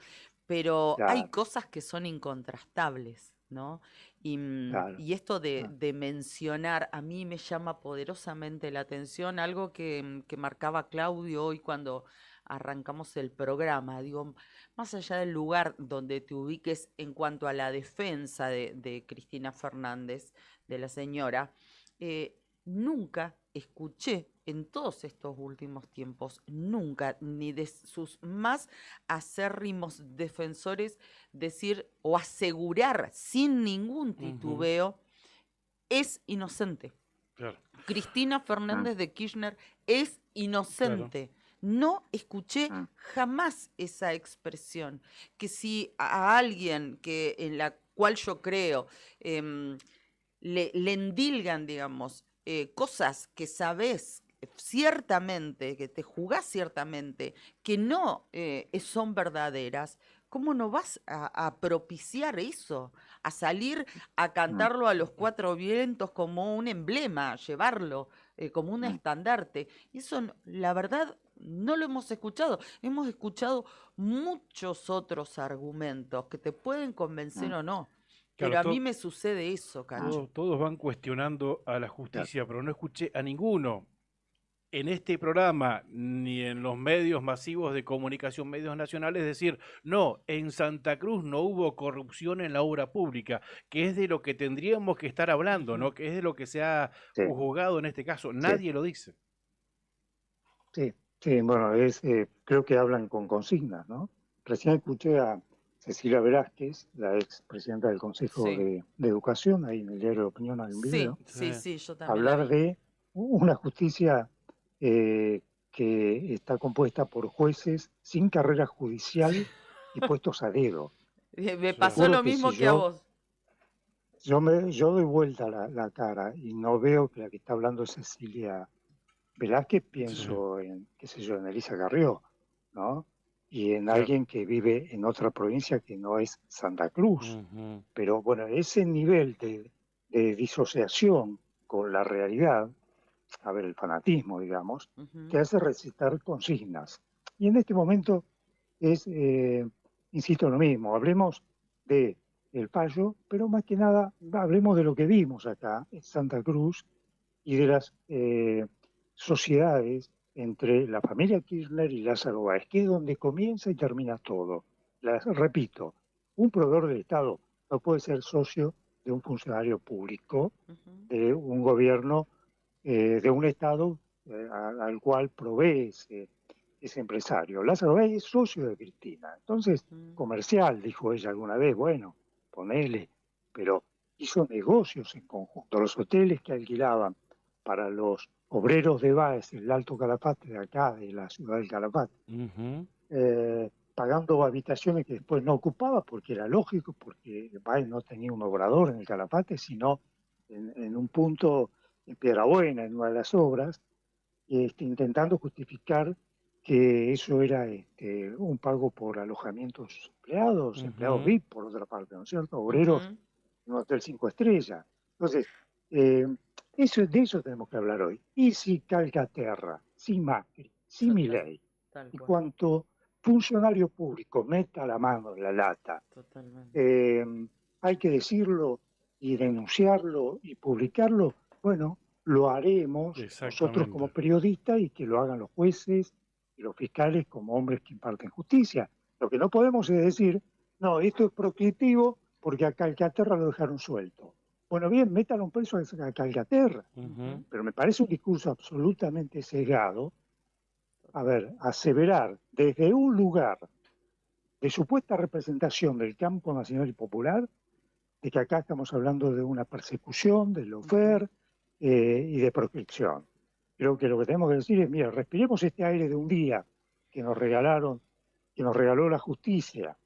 Pero hay cosas que son incontrastables, ¿no? Y esto de mencionar, a mí me llama poderosamente la atención, algo que marcaba Claudio hoy cuando arrancamos el programa. Digo, más allá del lugar donde te ubiques en cuanto a la defensa de Cristina Fernández, de la señora, nunca escuché en todos estos últimos tiempos, nunca, ni de sus más acérrimos defensores, decir o asegurar sin ningún titubeo, es inocente. Claro. Cristina Fernández de Kirchner es inocente. Claro. No escuché jamás esa expresión. Que si a alguien que en la cual yo creo le endilgan, digamos, cosas que sabés ciertamente, que te jugás ciertamente, que no son verdaderas, ¿cómo no vas a propiciar eso? A salir a cantarlo a los cuatro vientos como un emblema, llevarlo como un estandarte. Eso, la verdad, no lo hemos escuchado. Hemos escuchado muchos otros argumentos que te pueden convencer o no. Pero Claro, a mí me sucede eso, Cacho. Todos van cuestionando a la justicia, pero no escuché a ninguno en este programa ni en los medios masivos de comunicación, medios nacionales, decir, no, en Santa Cruz no hubo corrupción en la obra pública, que es de lo que tendríamos que estar hablando, ¿no? Que es de lo que se ha juzgado en este caso. Nadie lo dice. Sí, bueno, creo que hablan con consignas, ¿no? Recién escuché a Cecilia Velázquez, la ex presidenta del Consejo de Educación, ahí en el diario de Opinión hay un video, Sí, yo también hablar de una justicia que está compuesta por jueces sin carrera judicial y puestos a dedo. Me pasó lo mismo que a vos. Yo doy vuelta la cara y no veo que la que está hablando es Cecilia Velázquez, pienso en, qué sé yo, en Elisa Carrió, ¿no? Y en alguien que vive en otra provincia que no es Santa Cruz. Pero bueno, ese nivel de disociación con la realidad, a ver, el fanatismo, digamos, que hace recitar consignas. Y en este momento es, insisto, lo mismo, hablemos de el fallo, pero más que nada hablemos de lo que vimos acá en Santa Cruz y de las sociedades entre la familia Kirchner y Lázaro Báez, que es donde comienza y termina todo. Repito, un proveedor del Estado no puede ser socio de un funcionario público, de un gobierno, de un Estado al cual provee ese empresario. Lázaro Báez es socio de Cristina, entonces comercial, dijo ella alguna vez, bueno, ponele, pero hizo negocios en conjunto. Los hoteles que alquilaban para los obreros de Báez, el Alto Calafate de acá, de la ciudad del Calafate, pagando habitaciones que después no ocupaba, porque era lógico, porque Báez no tenía un obrador en el Calafate, sino en un punto en Piedrabuena, en una de las obras, intentando justificar que eso era un pago por alojamientos empleados, empleados VIP, por otra parte, ¿no es cierto? Obreros en un hotel 5 estrellas. Entonces, de eso tenemos que hablar hoy. Y si Calcaterra, si Macri, si Milei, y cuanto funcionario público meta la mano en la lata, hay que decirlo y denunciarlo y publicarlo, bueno, lo haremos nosotros como periodistas y que lo hagan los jueces y los fiscales como hombres que imparten justicia. Lo que no podemos es decir, no, esto es proscriptivo porque a Calcaterra lo dejaron suelto. Bueno, bien, métalo un preso a Calcaterra, pero me parece un discurso absolutamente sesgado, aseverar desde un lugar de supuesta representación del campo nacional y popular, de que acá estamos hablando de una persecución, de lawfare y de proscripción. Creo que lo que tenemos que decir es, mira, respiremos este aire de un día que nos regaló la justicia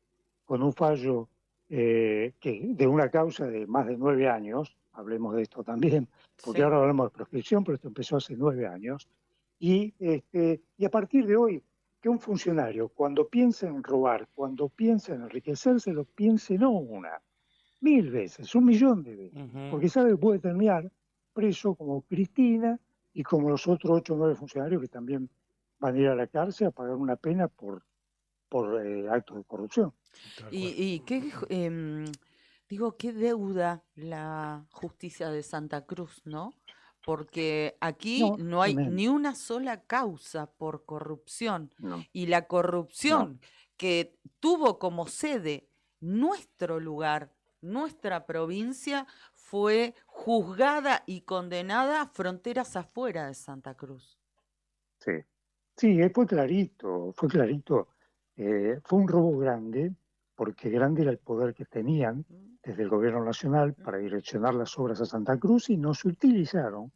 con un fallo de una causa de más de 9 años, hablemos de esto también, porque ahora hablamos de proscripción, pero esto empezó hace 9 años, y a partir de hoy, que un funcionario, cuando piensa en robar, cuando piensa en enriquecerse, lo piense no una, 1000 veces, 1.000.000 de veces, Ujú. porque sabe que puede terminar preso como Cristina y como los otros 8 o 9 funcionarios que también van a ir a la cárcel a pagar una pena por actos de corrupción. Y qué, digo, qué deuda la justicia de Santa Cruz, ¿no? Porque aquí No, no hay tremendo. ni una sola causa por corrupción. No. Y la corrupción que tuvo como sede nuestro lugar, nuestra provincia, fue juzgada y condenada a fronteras afuera de Santa Cruz. Sí, sí, fue clarito, fue clarito. Fue un robo grande, porque grande era el poder que tenían desde el gobierno nacional para direccionar las obras a Santa Cruz y no se utilizaron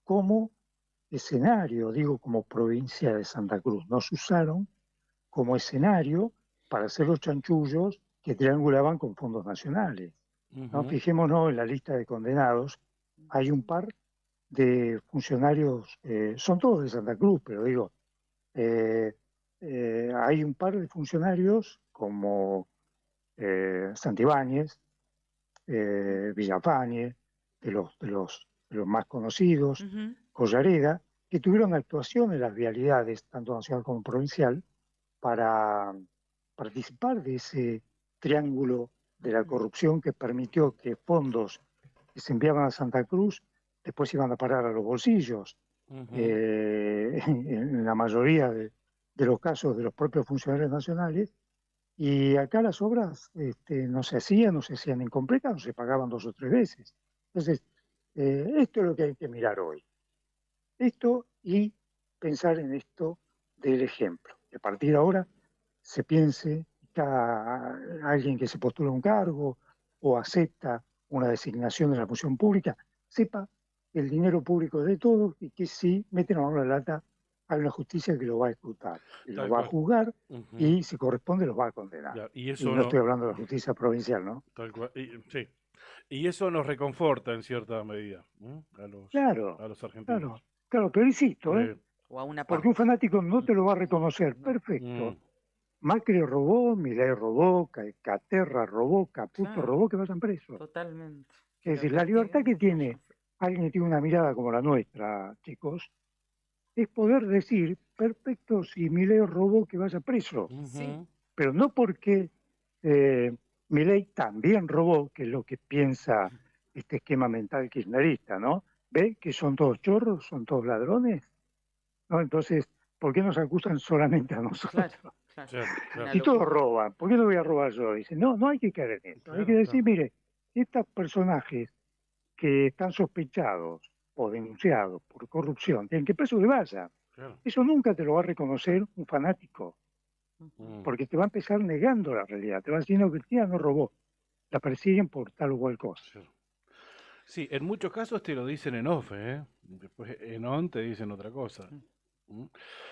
como escenario, digo, como provincia de Santa Cruz, no se usaron como escenario para hacer los chanchullos que triangulaban con fondos nacionales. ¿No? Ujú. Fijémonos en la lista de condenados, hay un par de funcionarios, son todos de Santa Cruz, pero digo, hay un par de funcionarios como Santibáñez, Villafañe, de los más conocidos, Collareda, que tuvieron actuación en las vialidades, tanto nacional como provincial, para participar de ese triángulo de la corrupción que permitió que fondos que se enviaban a Santa Cruz después iban a parar a los bolsillos. En la mayoría de los casos de los propios funcionarios nacionales, y acá las obras no se hacían incompletas, no se pagaban 2 o 3 veces. Entonces, esto es lo que hay que mirar hoy. Esto y pensar en esto del ejemplo. A partir de ahora se piense, alguien que se postula a un cargo o acepta una designación de la función pública, sepa que el dinero público es de todos y que si meten la mano en la lata, hay una justicia que lo va a escrutar, y lo Tal va a cual. juzgar Ujú. y si corresponde los va a condenar. Ya, y Y eso no no, estoy hablando de la justicia provincial, ¿no? tal cual, sí. Y eso nos reconforta en cierta medida, ¿no? Claro, a los argentinos. claro, pero insisto, O a una porque un fanático no te lo va a reconocer. Perfecto. Macri robó, Milei robó, Caterra robó, Caputo Claro. robó, que vayan presos. Totalmente. Es decir, la libertad que tiene alguien que tiene una mirada como la nuestra, chicos, es poder decir, perfecto, si Milei robó, que vaya preso. Sí. Pero no porque Milei también robó, que es lo que piensa este esquema mental kirchnerista, ¿no? ¿Ve que son todos chorros, son todos ladrones? ¿No? Entonces, ¿por qué nos acusan solamente a nosotros? Una Y todos locura. roban, ¿por qué no voy a robar yo? Dice, no, no hay que caer en esto. Hay que decir, mire, estos personajes que están sospechados o denunciados por corrupción tienen que preso que vaya. Eso nunca te lo va a reconocer un fanático, porque te va a empezar negando la realidad. Te va diciendo que Cristina no robó, la persiguen por tal o cual cosa. Sí, en muchos casos te lo dicen en off, ¿eh? Después en on te dicen otra cosa.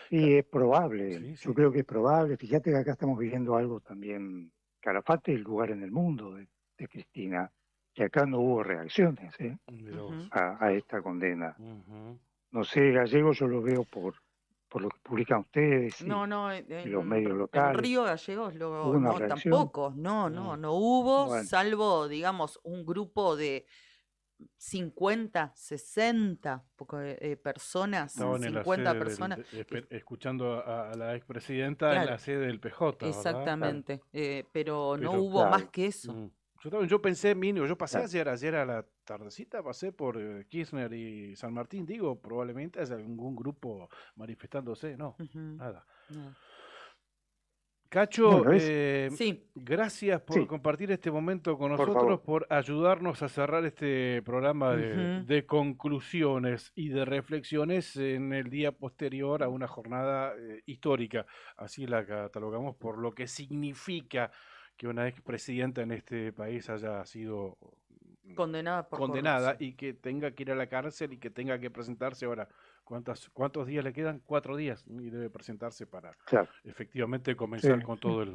Y es probable, yo creo que es probable. Fíjate que acá estamos viviendo algo también. Calafate es el lugar en el mundo de Cristina, que acá no hubo reacciones a esta condena. No sé, Gallego, yo lo veo por lo que publican ustedes y, y los medios locales. En Río Gallegos ¿Hubo una no, reacción? tampoco, no hubo, Bueno. salvo, digamos, un grupo de 50, 60 personas, Estaban en la 50 sede personas. escuchando a la expresidenta en Claro. la sede del PJ, ¿verdad? Exactamente, pero no Pero- hubo más que eso. Yo pensé mínimo, yo pasé ayer a la tardecita, pasé por Kirchner y San Martín, digo, probablemente haya algún grupo manifestándose, no, nada. No. Cacho, Bueno, gracias por compartir este momento con Por nosotros, favor. por ayudarnos a cerrar este programa de conclusiones y de reflexiones en el día posterior a una jornada histórica. Así la catalogamos por lo que significa que una expresidenta en este país haya sido Condenada por condenada corrupción. y que tenga que ir a la cárcel y que tenga que presentarse ahora. ¿Cuántos días le quedan? 4 días y debe presentarse para efectivamente comenzar Sí. con todo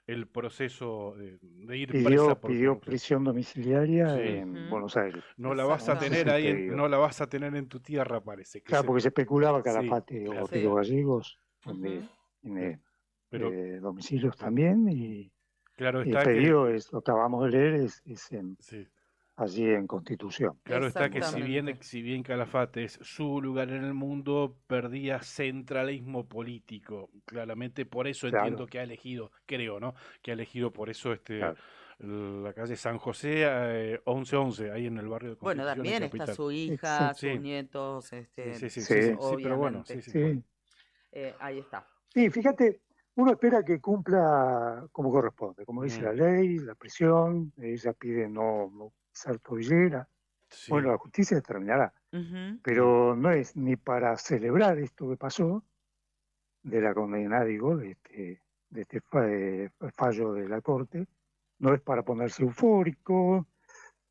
el proceso de ir presa por Pidió corrupción. prisión domiciliaria Sí. en Buenos Aires. No la vas a Ese es tener el ahí, pedido. no la vas a tener en tu tierra, parece. Claro, porque se especulaba Calafate claro. o Río Gallegos, donde tiene Pero- domicilios también, y Claro Y el está que, pedido es, lo que acabamos de leer, es sí. allí en Constitución. Claro está que Exactamente. si bien Calafate es su lugar en el mundo, perdía centralismo político. Claramente por eso entiendo Claro, que ha elegido, creo, ¿no? Que ha elegido por eso claro. la calle San José 1111, ahí en el barrio de Bueno, Constitución en también está Capital. su hija, Exacto. sus Sí, nietos, Sí, pero bueno, obviamente. sí, bueno. Ahí está. sí, fíjate, uno espera que cumpla como corresponde, como dice la ley, la prisión, ella pide no ser tobillera. Bueno, Sí. la justicia determinará, Ujú. pero no es ni para celebrar esto que pasó, de la condena, digo, de este fallo de la Corte, no es para ponerse eufórico,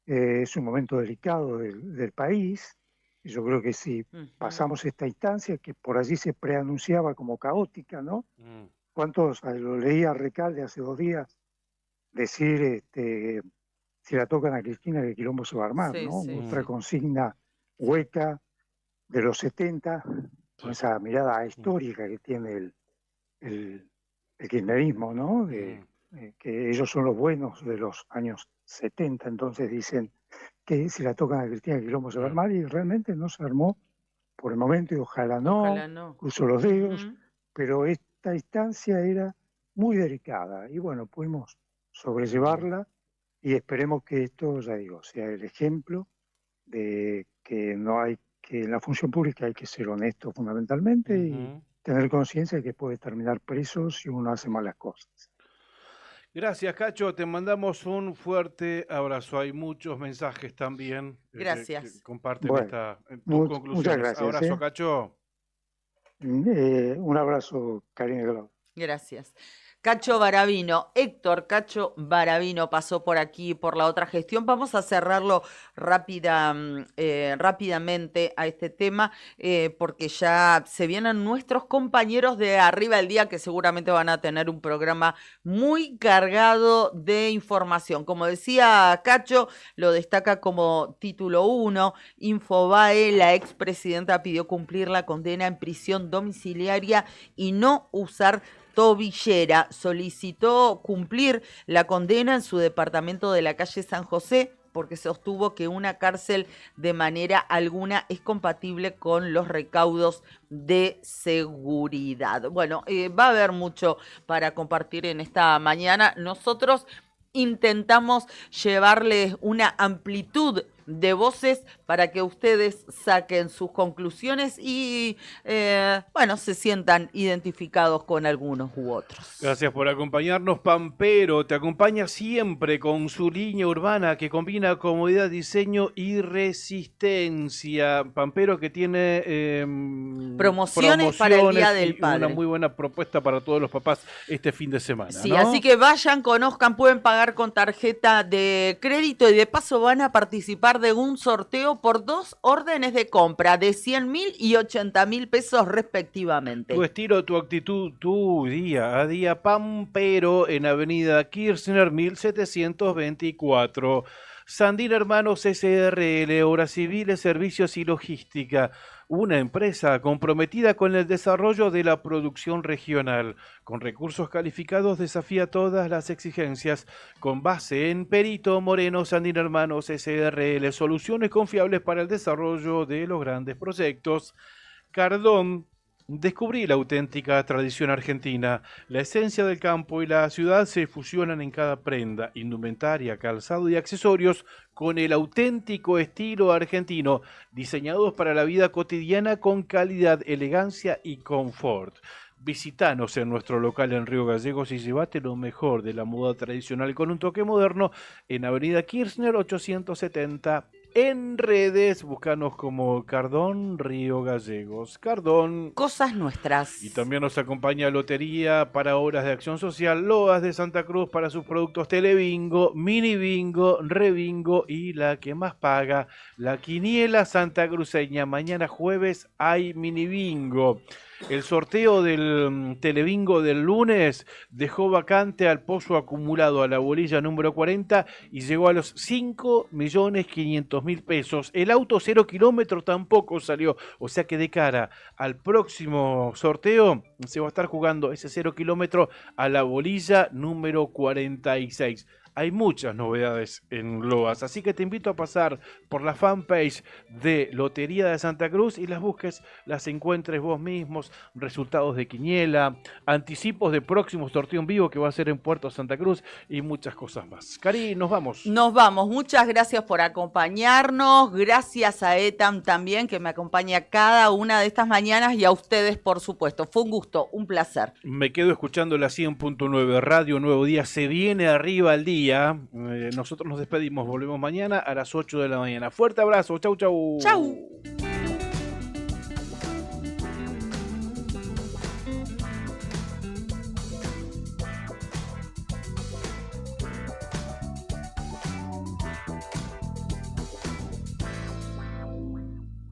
es un momento delicado del país. Y yo creo que si pasamos esta instancia, que por allí se preanunciaba como caótica, ¿no? ¿Cuántos, lo leía Recalde hace 2 días, decir, si la tocan a Cristina, que quilombo se va a armar, Sí, ¿no? sí, Otra sí. consigna hueca de los 70, con esa mirada histórica que tiene el kirchnerismo, ¿no? Que ellos son los buenos de los años 70, entonces dicen que si la tocan a Cristina, quilombo se va a armar, y realmente no se armó por el momento, y ojalá Ojalá no, no. cruzo los dedos, Ujú. pero esta instancia era muy delicada y bueno, pudimos sobrellevarla y esperemos que esto, ya digo, sea el ejemplo de que no hay que en la función pública hay que ser honesto fundamentalmente y tener conciencia de que puede terminar preso si uno hace malas cosas. Gracias, Cacho. Te mandamos un fuerte abrazo. Hay muchos mensajes también que Gracias. comparten Bueno, tus muchas conclusiones. gracias. Abrazo, Cacho. Un abrazo, Karina Grau. Gracias. Cacho Baravino, Héctor Cacho Baravino pasó por aquí, por la otra gestión. Vamos a cerrarlo rápidamente a este tema, porque ya se vienen nuestros compañeros de Arriba del Día, que seguramente van a tener un programa muy cargado de información. Como decía Cacho, lo destaca como título 1, Infobae, la expresidenta pidió cumplir la condena en prisión domiciliaria y no usar tobillera. Solicitó cumplir la condena en su departamento de la calle San José porque sostuvo que una cárcel de manera alguna es compatible con los recaudos de seguridad. Bueno, va a haber mucho para compartir en esta mañana. Nosotros intentamos llevarles una amplitud de voces para que ustedes saquen sus conclusiones y, se sientan identificados con algunos u otros. Gracias por acompañarnos. Pampero te acompaña siempre con su línea urbana que combina comodidad, diseño y resistencia. Pampero que tiene promociones para el Día del Padre. Una muy buena propuesta para todos los papás este fin de semana. Sí, ¿no? Así que vayan, conozcan, pueden pagar con tarjeta de crédito y de paso van a participar de un sorteo por 2 órdenes de compra de 100.000 y 80.000 pesos respectivamente. Tu estilo, tu actitud, tu día a día. Pampero en Avenida Kirchner 1724. Sandín Hermanos SRL, Obras Civiles, Servicios y Logística. Una empresa comprometida con el desarrollo de la producción regional. Con recursos calificados desafía todas las exigencias. Con base en Perito Moreno, Sandín Hermanos SRL. Soluciones confiables para el desarrollo de los grandes proyectos. Cardón. Descubrí la auténtica tradición argentina. La esencia del campo y la ciudad se fusionan en cada prenda, indumentaria, calzado y accesorios con el auténtico estilo argentino, diseñados para la vida cotidiana con calidad, elegancia y confort. Visítanos en nuestro local en Río Gallegos y llévate lo mejor de la moda tradicional con un toque moderno en Avenida Kirchner 870. En redes, búscanos como Cardón Río Gallegos. Cardón. Cosas nuestras. Y también nos acompaña Lotería para Obras de Acción Social, Loas de Santa Cruz para sus productos Telebingo, Mini Bingo, Rebingo y la que más paga, la Quiniela Santacruceña. Mañana jueves hay Mini Bingo. El sorteo del Telebingo del lunes dejó vacante al pozo acumulado a la bolilla número 40 y llegó a los 5.500.000 pesos. El auto 0 kilómetro tampoco salió, o sea que de cara al próximo sorteo se va a estar jugando ese 0 kilómetro a la bolilla número 46. Hay muchas novedades en Loas, así que te invito a pasar por la fanpage de Lotería de Santa Cruz y las busques, las encuentres vos mismos, resultados de quiniela, anticipos de próximo sorteo en vivo que va a ser en Puerto Santa Cruz y muchas cosas más. Cari, nos vamos. Nos vamos, muchas gracias por acompañarnos, gracias a Etam también que me acompaña cada una de estas mañanas y a ustedes por supuesto. Fue un gusto, un placer. Me quedo escuchando la 100.9 Radio Nuevo Día, se viene arriba el día. Nosotros nos despedimos, volvemos mañana a las 8 de la mañana. Fuerte abrazo, chau, chau. Chau.